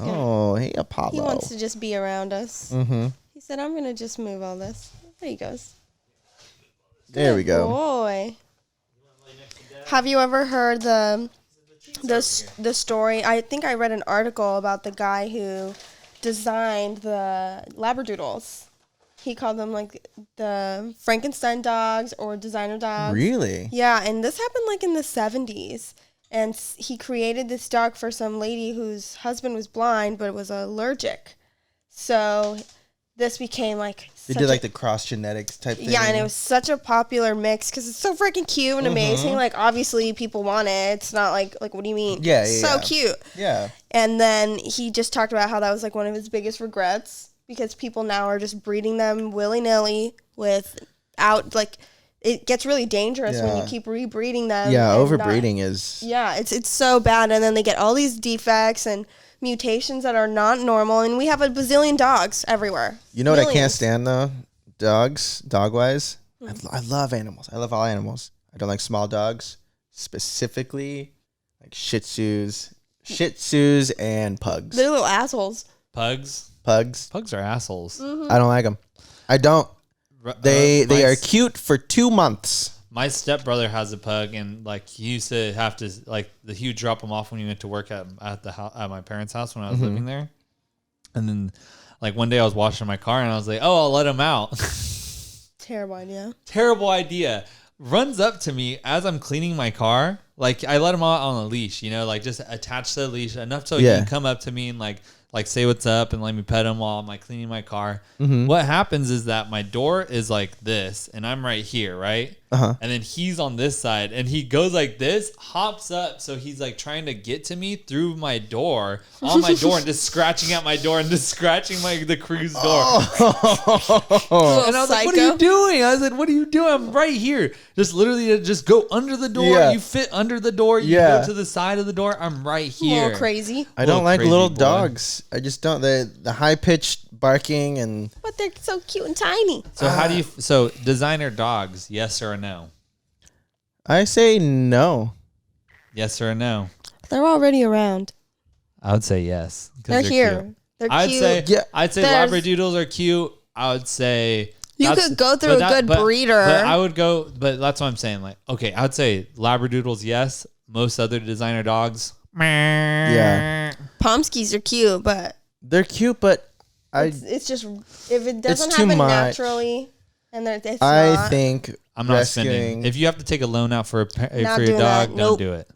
Oh, hey, Apollo. He wants to just be around us. Mm-hmm. He said, I'm going to just move all this. There he goes. There we go. Boy. Have you ever heard the story? I think I read an article about the guy who designed the Labradoodles. He called them like the Frankenstein dogs or designer dogs. Really? Yeah, and this happened like in the 70s. And he created this dog for some lady whose husband was blind but was allergic. So this became like... They did like the cross genetics type thing. Yeah, and it was such a popular mix because it's so freaking cute and amazing. Like, obviously, people want it. It's not like what do you mean? Yeah, so cute. Yeah. And then he just talked about how that was like one of his biggest regrets because people now are just breeding them willy-nilly without like... It gets really dangerous when you keep rebreeding them. Yeah, overbreeding is... Yeah, it's so bad. And then they get all these defects and mutations that are not normal. And we have a bazillion dogs everywhere. You know what I can't stand, though? Dogs, dog-wise? I love animals. I love all animals. I don't like small dogs. Specifically, like Shih Tzus and pugs. They're little assholes. Pugs are assholes. Mm-hmm. I don't like them. I don't. They are cute for 2 months. My stepbrother has a pug, and like he used to have to he would drop him off when he went to work at my parents' house when I was living there. And then like one day I was washing my car and I was like, oh, I'll let him out. Terrible idea. Terrible idea. Runs up to me as I'm cleaning my car. Like I let him out on a leash, you know, like just attached to the leash enough so he can come up to me and like say what's up and let me pet him while I'm like cleaning my car. Mm-hmm. What happens is that my door is like this and I'm right here, right? Uh-huh. And then he's on this side and he goes like this, hops up. So he's like trying to get to me through my door, on my door, and just scratching at my door and just scratching the cruise door. And I was like, what are you doing? I said, what are you doing? I'm right here. Just literally just go under the door. Yeah. You fit under the door. You go to the side of the door. I'm right here. A little crazy. I don't like little dogs. I just don't. The high-pitched barking and... But they're so cute and tiny. So how do you... So designer dogs, yes or no? I say no. Yes or no? They're already around. I would say yes. They're here. Cute. They're cute. I'd say Labradoodles are cute. I would say... You could go through a good breeder. But I would go... But that's what I'm saying. Like, okay, I would say Labradoodles, yes. Most other designer dogs... Yeah. Pomskies are cute, but... They're cute, but... It's just... If it doesn't happen naturally... And it's I think I'm not spending. If you have to take a loan out for your dog, don't do it.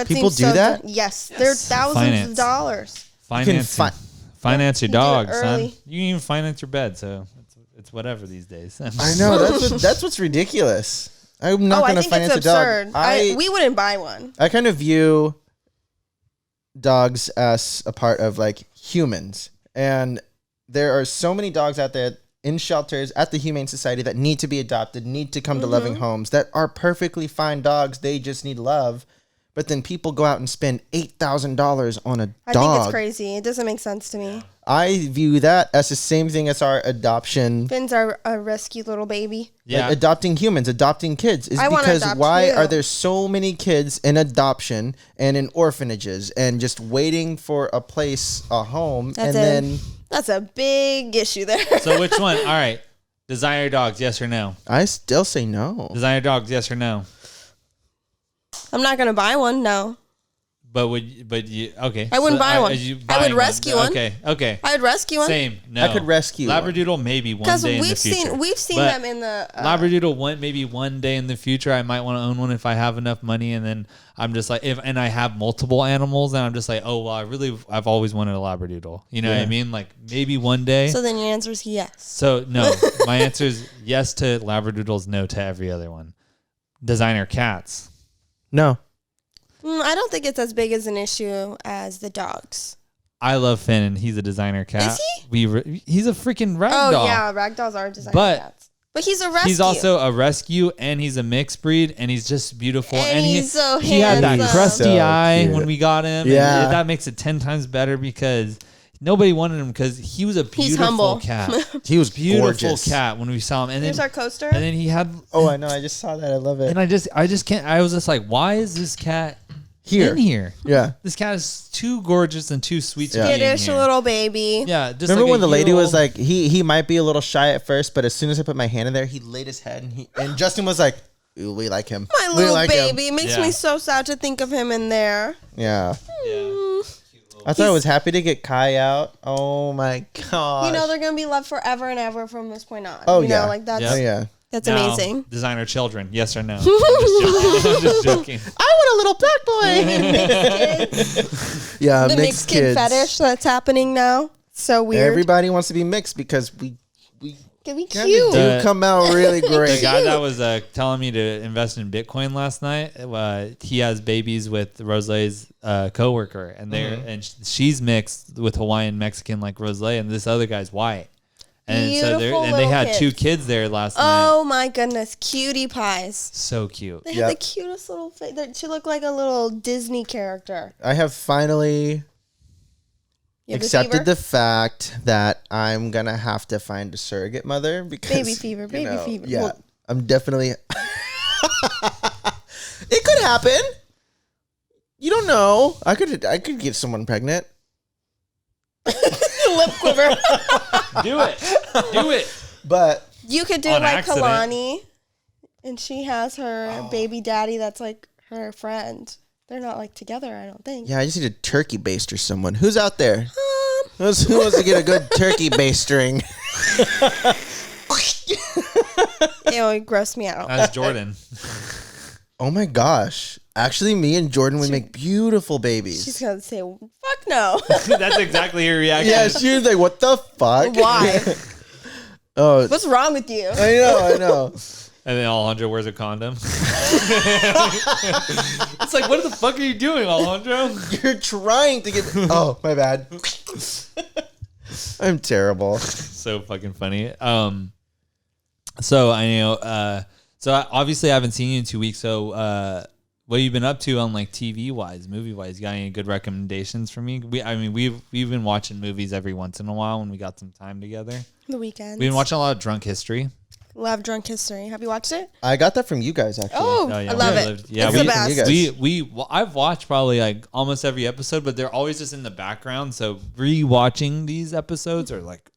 People do that? Yes. They're thousands of dollars. Finance your dog, son. You can even finance your bed, so it's whatever these days. I know. That's what's ridiculous. I'm not going to finance a dog. We wouldn't buy one. I kind of view dogs as a part of like humans. And there are so many dogs out there in shelters at the Humane Society that need to be adopted, need to come to loving homes, that are perfectly fine dogs. They just need love. But then people go out and spend $8,000 on a dog. I think it's crazy. It doesn't make sense to me. I view that as the same thing as our adoption. Finn's our rescue little baby. Yeah. Like adopting humans, adopting kids. Is because why are there so many kids in adoption and in orphanages and just waiting for a place, a home, That's a big issue there. So which one? All right. Designer dogs, yes or no? I still say no. Designer dogs, yes or no? I'm not going to buy one, no. But you okay. I wouldn't buy one. I would rescue one. Okay. I would rescue one. Same. No. I could rescue Labradoodle maybe one day in the future. Because we've seen them in the... Labradoodle maybe one day in the future. I might want to own one if I have enough money, and then I'm just like, and I have multiple animals, and I'm just like, oh, well, I've always wanted a Labradoodle. You know what I mean? Like maybe one day. So then your answer is yes. So no, my answer is yes to Labradoodles, no to every other one. Designer cats. No. I don't think it's as big as an issue as the dogs. I love Finn, and he's a designer cat. Is he? He's a freaking ragdoll. Oh, yeah. Ragdolls are designer cats. But he's a rescue. He's also a rescue, and he's a mixed breed, and he's just beautiful. And he's so handsome. He had that crusty eye when we got him. Yeah. And that makes it 10 times better because nobody wanted him because he was a beautiful cat. He was beautiful gorgeous. Cat when we saw him. And Here's our coaster. And then he had... Oh, I know. I just saw that. I love it. And I just can't... I was just like, why is this cat... in here. Yeah. This cat is too gorgeous and too sweet to be in Skittish here. little baby. Yeah. Just remember when the lady was like, he might be a little shy at first, but as soon as I put my hand in there, he laid his head and Justin was like, ooh, we like him. My little baby. It makes me so sad to think of him in there. Yeah. I thought I was happy to get Kai out. Oh my gosh. You know, they're going to be loved forever and ever from this point on. Oh, you know, like that's... Oh, yeah. That's amazing. Designer children, yes or no? I'm just joking. I want a little black boy. Yeah, the mixed kid fetish that's happening now. So weird. Everybody wants to be mixed because we can be cute. Do come out really great. The guy that was telling me to invest in Bitcoin last night, he has babies with Roselei's coworker, and and she's mixed with Hawaiian Mexican like Roselei, and this other guy's white. And beautiful so they had 2 kids there last night. Oh my goodness, cutie pies! So cute. They had the cutest little face. She looked like a little Disney character. I have finally accepted the fact that I'm gonna have to find a surrogate mother because baby fever. Yeah, well, I'm definitely. It could happen. You don't know. I could get someone pregnant. Lip quiver. Do it. But you could do like Kalani, and she has her baby daddy that's like her friend. They're not like together, I don't think. Yeah, I just need a turkey baster someone. Who's out there? Who wants to get a good turkey bass string? It grossed me out. That's Jordan. Oh my gosh. Actually, me and Jordan would make beautiful babies. She's going to say, fuck no. That's exactly her reaction. Yeah, she was like, what the fuck? Why? Oh, What's wrong with you? I know. And then Alejandro wears a condom. It's like, what the fuck are you doing, Alejandro? You're trying to get. Oh, my bad. I'm terrible. So fucking funny. So I know. So obviously I haven't seen you in 2 weeks. So what have you been up to on like TV wise, movie wise? You got any good recommendations for me? We've been watching movies every once in a while when we got some time together. The weekend. We've been watching a lot of Drunk History. Love Drunk History. Have you watched it? I got that from you guys, actually. Oh, Oh, yeah. I love it. Yeah, It's the best. I've watched probably like almost every episode, but they're always just in the background. So rewatching these episodes are like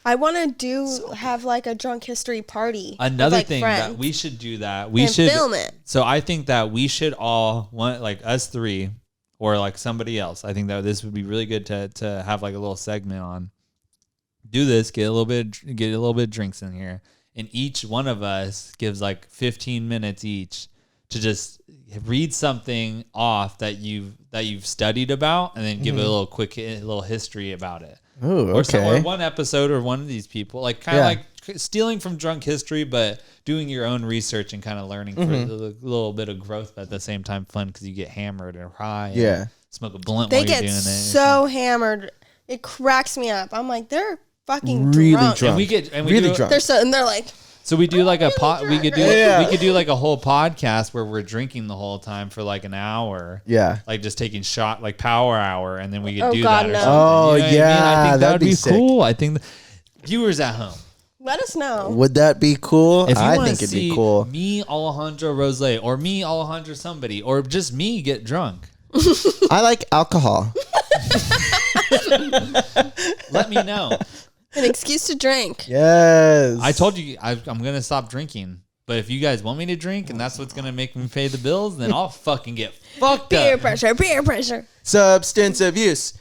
I want to have like a Drunk History party. another with, like, thing friends. that we should do. That And film it. So I think that we should all want like us three or like somebody else. I think that this would be really good to have like a little segment on. Do this, get a little bit of drinks in here, and each one of us gives like 15 minutes each to just read something off that you've studied about, and then give it a little quick little history about it. Ooh, okay. Or one episode or one of these people, like kind of like stealing from Drunk History, but doing your own research and kind of learning for a little bit of growth, but at the same time fun because you get hammered or high. Yeah. Smoke a blunt They while you're get doing it. so hammered. It cracks me up. I'm like, they're fucking Really drunk. drunk. And we Really do, drunk. And they're like, So we do like a pot. We could do Yeah. we could do like a whole podcast where we're drinking the whole time for like an hour. Yeah. Like just taking shot like power hour, and then we could Oh, do God, that or no. something. Oh, You know what I mean? yeah, I think that that'd would be be sick. cool. I think viewers at home, let us know. Would that be cool? if you I want think to it'd be see cool. me Alejandro Roselei or me Alejandro somebody or just me get drunk, I like alcohol. let me know. An excuse to drink. Yes. I told you I'm gonna stop drinking. But if you guys want me to drink and that's what's gonna make me pay the bills, then I'll fucking get fucked Peer up. pressure. Peer pressure. Substance abuse.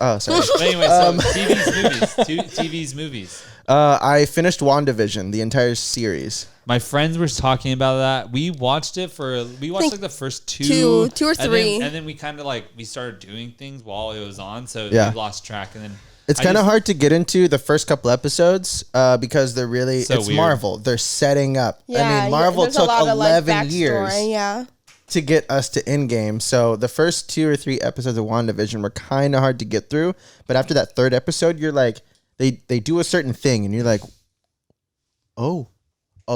Oh, sorry. But anyway, so TV's movies. I finished WandaVision, the entire series. My friends were talking about that. We watched like the first two or and three. then we kind of like we started doing things while it was on, so Yeah. we lost track. And then It's kind of hard to get into the first couple episodes because they're really, So it's weird. Marvel. They're setting up. Yeah, I mean, Marvel there's a took lot of, like, 11 years backstory, Yeah. to get us to Endgame. So the first 2 or 3 episodes of WandaVision were kind of hard to get through. But after that third episode, you're like, they do a certain thing and you're like, oh,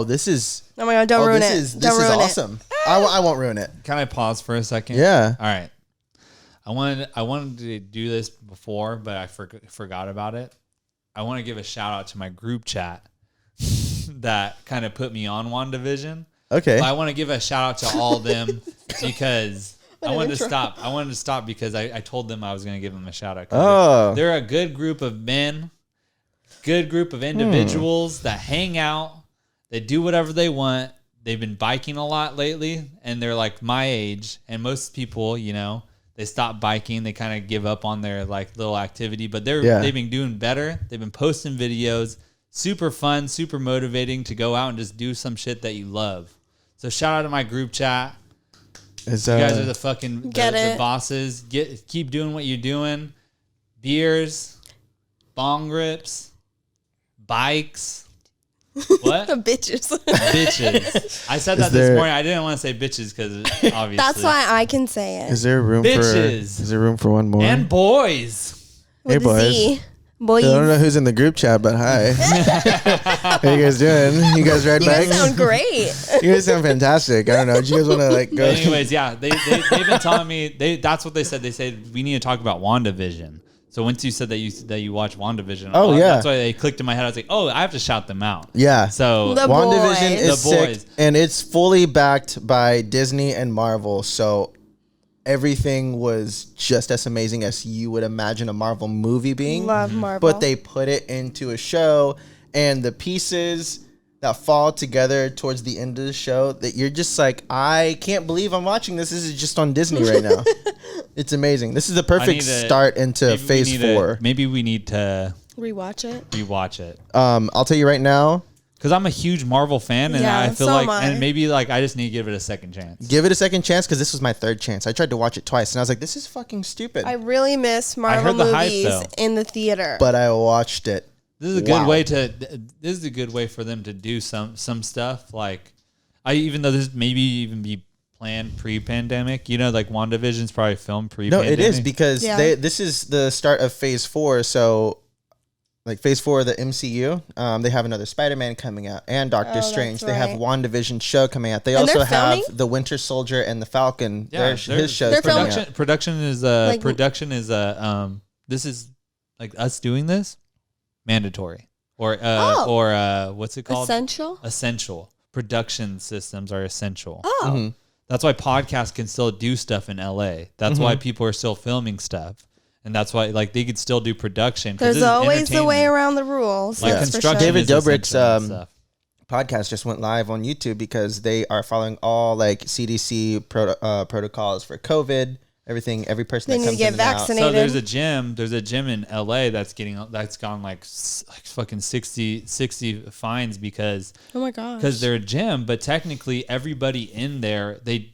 this is, Oh my God, don't ruin it. this Don't is ruin awesome. I won't ruin it. Can I pause for a second? Yeah. All right. I wanted to do this before, but I forgot about it. I want to give a shout out to my group chat that kind of put me on WandaVision. Okay. But I want to give a shout out to all of them because I wanted to intro. stop. I wanted to stop because I told them I was going to give them a shout out. Oh. They're a good group of men, good group of individuals that hang out. They do whatever they want. They've been biking a lot lately, and they're like my age. And most people, they stop biking. They kind of give up on their like little activity, but they've been doing better. They've been posting videos, super fun, super motivating to go out and just do some shit that you love. So shout out to my group chat. You guys are the fucking the bosses. Keep doing what you're doing. Beers, bong rips, bikes. What? The bitches. Bitches. I said that this morning. I didn't want to say bitches because obviously. That's why I can say it. Is there room Bitches. Is there room for one more? And boys. Hey, With a boys. Z. Boys. I don't know who's in the group chat, but hi. How you guys doing? You guys ride You guys bikes? sound great. You guys sound fantastic. I don't know. Do you guys want to like go? But anyways, yeah, they've been telling me that's what they said. They said we need to talk about WandaVision. So once you said that you watch WandaVision, Oh, yeah. that's why they clicked in my head. I was like, oh, I have to shout them out. Yeah. So The WandaVision boys. is The sick, boys. and it's fully backed by Disney and Marvel. So everything was just as amazing as you would imagine a Marvel movie being. Love Marvel. But they put it into a show, and the pieces that fall together towards the end of the show that you're just like, I can't believe I'm watching this. This is just on Disney right now. It's amazing. This is the perfect start into phase 4. Maybe we need to rewatch it. I'll tell you right now. Because I'm a huge Marvel fan, and I feel and maybe like I just need to give it a second chance. Give it a second chance, because this was my third chance. I tried to watch it twice, and I was like, this is fucking stupid. I really miss Marvel movies in the theater. But I watched it. This is a good way to. This is a good way for them to do some stuff. Like, even though this maybe even be planned pre-pandemic. Like WandaVision's probably filmed pre-pandemic. No, it is, because this is the start of phase 4. So, like phase 4 of the MCU, they have another Spider-Man coming out and Doctor Strange. They have WandaVision show coming out. They also have the Winter Soldier and the Falcon. Yeah, his show's coming out. Production is this is like us doing this mandatory or what's it called? Essential. Production systems are essential. Oh. Mm-hmm. That's why podcasts can still do stuff in LA. That's why people are still filming stuff. And that's why, like, they could still do production. There's always a way around the rules. Like construction. David Dobrik's podcast just went live on YouTube because they are following all like CDC protocols for COVID. Everything, every person that comes in and out. vaccinated. So there's a gym in LA that's gone like fucking 60 fines because oh my gosh, because they're a gym, but technically everybody in there they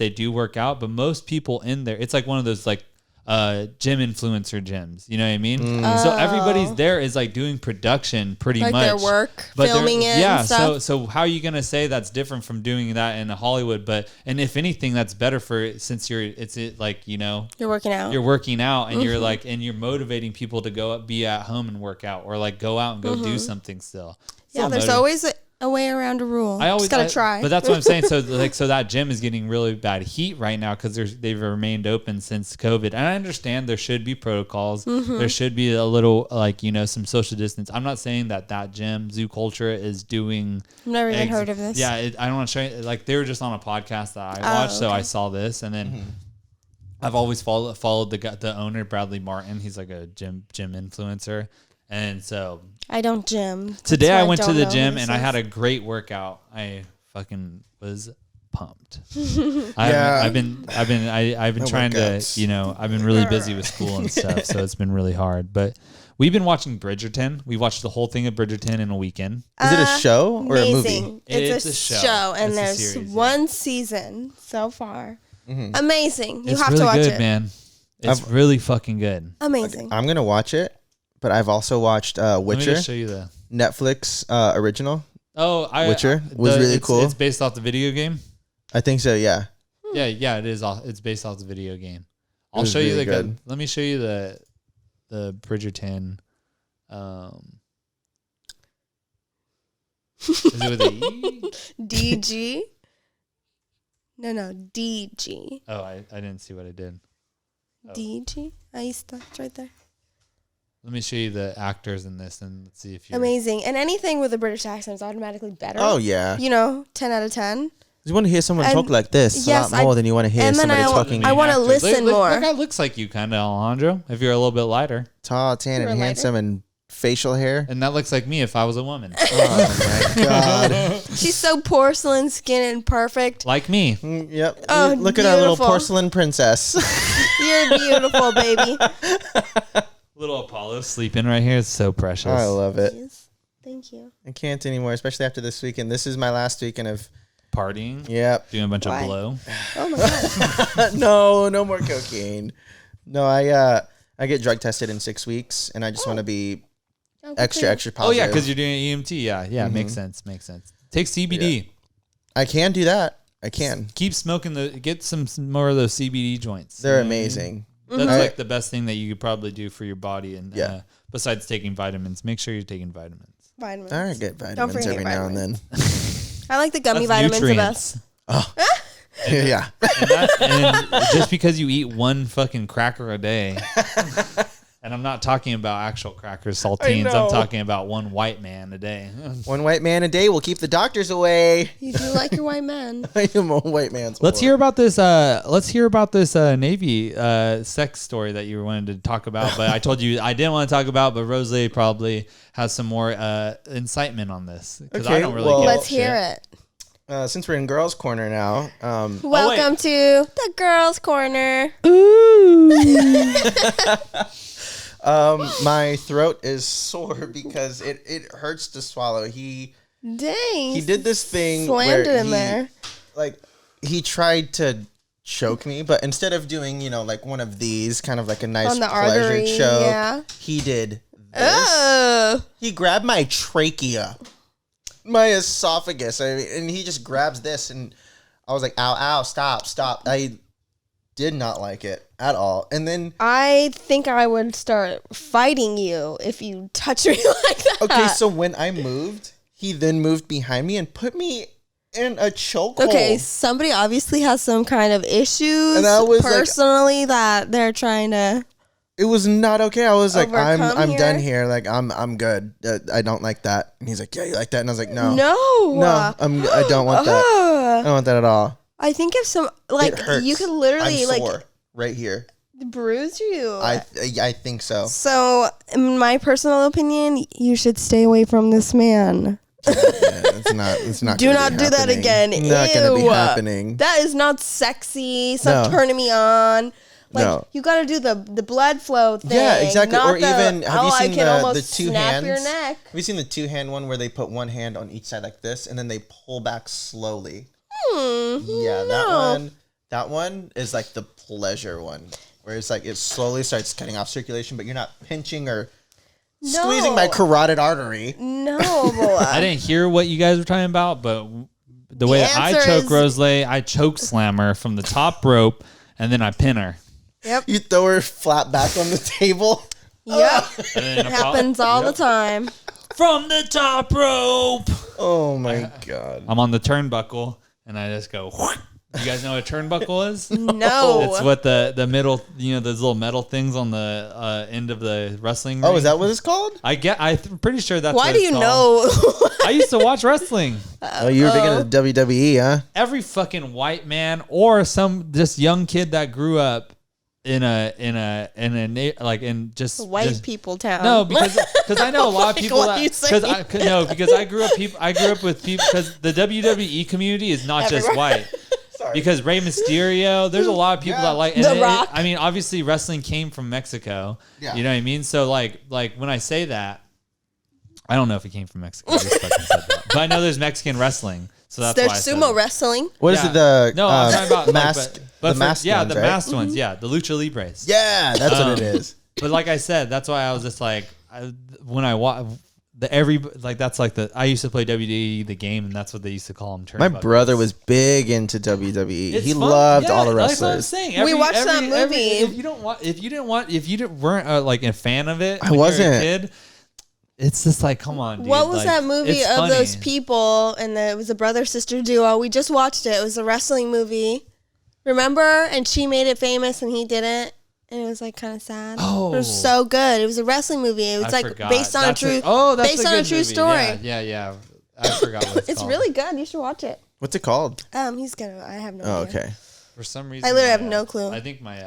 do work out, but most people in there, it's like one of those like gym influencer gyms, you know what I mean? So everybody's there is like doing production pretty like much their work, filming it. Yeah. And stuff. So how are you gonna say that's different from doing that in Hollywood? And if anything, that's better since you're working out and you're like and you're motivating people to go be at home and work out or like go out and go do something still. Yeah, there's always a way around a rule. I always gotta try. But that's what I'm saying. So that gym is getting really bad heat right now because they've remained open since COVID. And I understand there should be protocols. There should be a little some social distance. I'm not saying that gym Zoo Culture is doing. I've never even heard of this. Yeah, I don't want to show you. Like they were just on a podcast that I watched, so I saw this, and then I've always followed the owner Bradley Martin. He's like a gym influencer. And so I don't gym. Today I went to the gym and I had a great workout. I fucking was pumped. I've been trying to, I've been really busy with school and stuff, so it's been really hard. But we've been watching Bridgerton. We watched the whole thing of Bridgerton in a weekend. Is it a show or a movie? It's a show, and there's one season so far. Amazing. You have to watch it, man. It's really fucking good. Amazing. Okay, I'm gonna watch it. But I've also watched Witcher. Let me just show you the Netflix original. Oh, Witcher was really cool. It's based off the video game. I think so. Yeah. Yeah. It is. It's based off the video game. I'll show you let me show you the Bridgerton. Is it with an E? DG. No, DG. Oh, I didn't see what I did. Oh. DG. Ahí está. It's right there. Let me show you the actors in this and let's see if you're... Amazing. And anything with a British accent is automatically better. Oh, yeah. 10 out of 10. You want to hear someone talk like this a lot more than you want to hear somebody talking. I want to listen more. That guy looks like you kind of, Alejandro, if you're a little bit lighter. Tall, tan, and handsome and facial hair. And that looks like me if I was a woman. Oh, my God. She's so porcelain skin and perfect. Like me. Yep. Oh, look at our little porcelain princess. You're beautiful, baby. Little Apollo sleeping right here. It's so precious. I love it. Yes. Thank you. I can't anymore, especially after this weekend. This is my last weekend of partying. Yep. Doing a bunch of blow. Oh my God. No more cocaine. No, I get drug tested in 6 weeks, and I just want to be extra positive. Oh yeah, because you're doing EMT. Yeah, makes sense. Take CBD. Yeah. I can do that. I can keep smoking get some more of those CBD joints. They're amazing. That's like the best thing that you could probably do for your body. And besides taking vitamins, make sure you're taking vitamins. I get vitamins every now and then. I like the gummy vitamins the best. Oh, yeah. And just because you eat one fucking cracker a day, And I'm not talking about actual crackers, saltines. I'm talking about one white man a day. One white man a day will keep the doctors away. You do like your white man. I am a white man's. Let's hear about this. Navy sex story that you wanted to talk about, but I told you I didn't want to talk about. But Roselei probably has some more incitement on this because I don't really. Let's hear it. Since we're in Girls Corner now, welcome to the Girls Corner. Ooh. My throat is sore because it hurts to swallow. He did this thing slammed where it in there. Like he tried to choke me, but instead of doing like one of these, kind of like a nice on the pleasure artery, choke, yeah. he did this. Oh. He grabbed my trachea, my esophagus, and he just grabs this, and I was like, "Ow, stop!" I did not like it at all. And then I think I would start fighting you if you touch me like that. Okay, so when I moved, he then moved behind me and put me in a chokehold. Okay, somebody obviously has some kind of issues and I was personally that they're trying to. It was not okay. I was like, I'm here? done here. Like I'm good. I don't like that. And he's like, yeah, you like that? And I was like, no, no, I don't want that. I don't want that at all. I think if some like It hurts. you could literally I'm sore like right here. bruise you. I think so. So, in my personal opinion, you should stay away from this man. It's not. Do not do that again. Not gonna be happening. That is not sexy. It's not turning me on. Like you got to do the blood flow thing. Yeah, exactly. Or even have you seen the two snap hands? your neck. Have you seen the 2-hand one where they put one hand on each side like this and then they pull back slowly? Yeah, that one is like the pleasure one, where it's like it slowly starts cutting off circulation, but you're not pinching or squeezing my carotid artery. No, I didn't hear what you guys were talking about, but the way that I choke Roselei, I choke slam her from the top rope and then I pin her. Yep. You throw her flat back on the table. Yep. It happens all the time. From the top rope. Oh my God. I'm on the turnbuckle and I just go. You guys know what a turnbuckle is? No. It's what the middle, those little metal things on the end of the wrestling ring. Oh, is that what it's called? I'm pretty sure that's Why what do it's you called. know? I used to watch wrestling. Oh, you were big into WWE, huh? Every fucking white man or some just young kid that grew up in just white people town. No, because I know a lot of people what are you saying? because I grew up with people because the WWE community is not just white. Sorry. Because Rey Mysterio, there's a lot of people that like The Rock. I mean, obviously wrestling came from Mexico. Yeah. You know what I mean? So like when I say that, I don't know if it came from Mexico. I just fucking said that. But I know there's Mexican wrestling. So that's there's why I said sumo it. wrestling. What is it? No, I'm talking about mask. But the masked yeah, ones, the right? masked ones. Yeah, the lucha libres. Yeah, that's what it is. But like I said, that's why I was just like, when I watch that's like I used to play WWE the game, and that's what they used to call them. My brother was big into WWE. It's he fun. loved Yeah, all the that's what I'm wrestlers. saying. We watched that movie. If you weren't like a fan of it, I when you were wasn't. a kid, it's just like, come on, dude. What was like, that movie it's of funny. those people? And it was a brother-sister duo. We just watched it. It was a wrestling movie. Remember? And she made it famous and he didn't. And it was like kind of sad. Oh. It was so good. It was a wrestling movie. It was I like forgot. based on That's a true that's based on a good true movie. story. Yeah. I forgot what it's It's called. really good. You should watch it. What's it called? He's gonna. I have no Oh, idea. okay. For some reason, I literally have no clue. I think my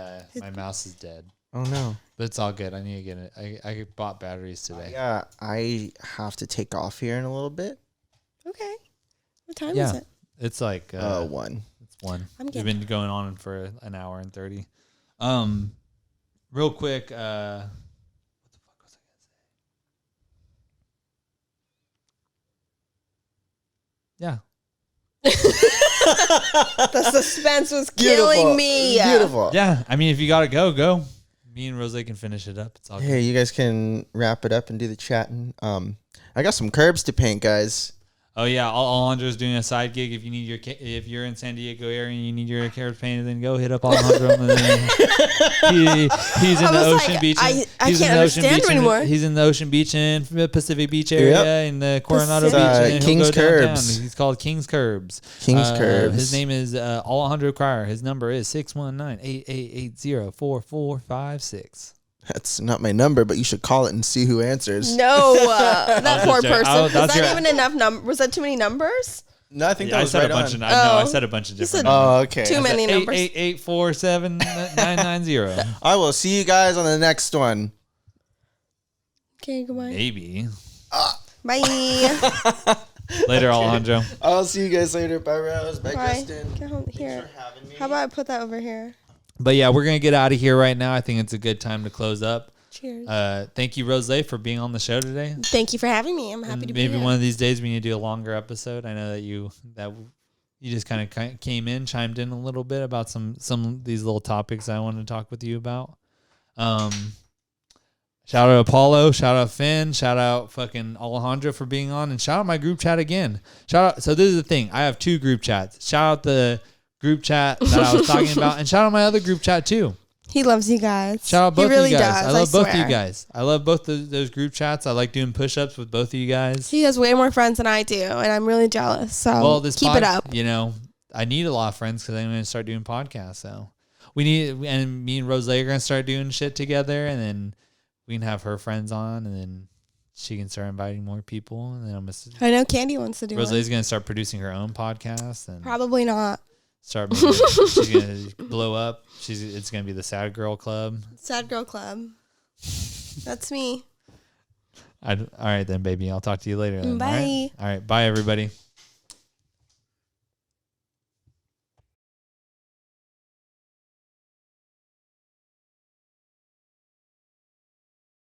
mouse is dead. Oh no. But it's all good. I need to get it. I bought batteries today. Yeah, I have to take off here in a little bit. Okay. What time is it? It's like 1. It's 1. I'm We've getting been going on for an hour and 30. Real quick, what the fuck was I gonna say? Yeah. The suspense was killing me. Beautiful. Yeah. I mean, if you gotta go. Me and Roselei can finish it up. It's all good. Hey, you guys can wrap it up and do the chatting. I got some curbs to paint, guys. Oh yeah, Alejandro's doing a side gig. If you need if you're in San Diego area and you need your curbs painted, then go hit up Alejandro. And then he's in the Ocean Beach. I can't understand anymore. He's in the Ocean Beach and Pacific Beach area in the Coronado Beach. And King's he'll go downtown. Curbs. He's called King's Curbs. King's Curbs. His name is Alejandro Cryer. His number is 619-888-044456. That's not my number, but you should call it and see who answers. No, that poor person. Was that's that even enough number? Was that too many numbers? No, I think that I was said right a bunch on. of. No, I said a bunch of different. Oh, okay. Too many numbers. 888-847-990. I will see you guys on the next one. Okay, goodbye. Maybe. Bye. Later, Alejandro. I'll see you guys later. Bye, Rose. Bye, Bye. Kristen. Get home here. Thanks for having me. How about I put that over here? But yeah, we're gonna get out of here right now. I think it's a good time to close up. Cheers. Thank you, Roselei, for being on the show today. Thank you for having me. I'm happy to be here. Maybe one of these days we need to do a longer episode. I know that you just kind of came in, chimed in a little bit about some of these little topics I wanted to talk with you about. Shout out Apollo, shout out Finn, shout out fucking Alejandro for being on, and shout out my group chat again. Shout out. So this is the thing. I have 2 group chats. Shout out the group chat that I was talking about, and shout out my other group chat too. He loves you guys. Shout out both he really of you guys. Does, I love both of swear. you guys. I love both those group chats. I like doing push-ups with both of you guys. He has way more friends than I do, and I'm really jealous. So keep it up. You know, I need a lot of friends because I'm going to start doing podcasts. So me and Roselei are going to start doing shit together, and then we can have her friends on, and then she can start inviting more people. And then I know Candy wants to do it. Roselei's going to start producing her own podcast, and probably not. Start making, she's going to blow up. It's going to be the Sad Girl Club. Sad Girl Club. That's me. All right then, baby. I'll talk to you later. Then, Bye. All right. Bye, everybody.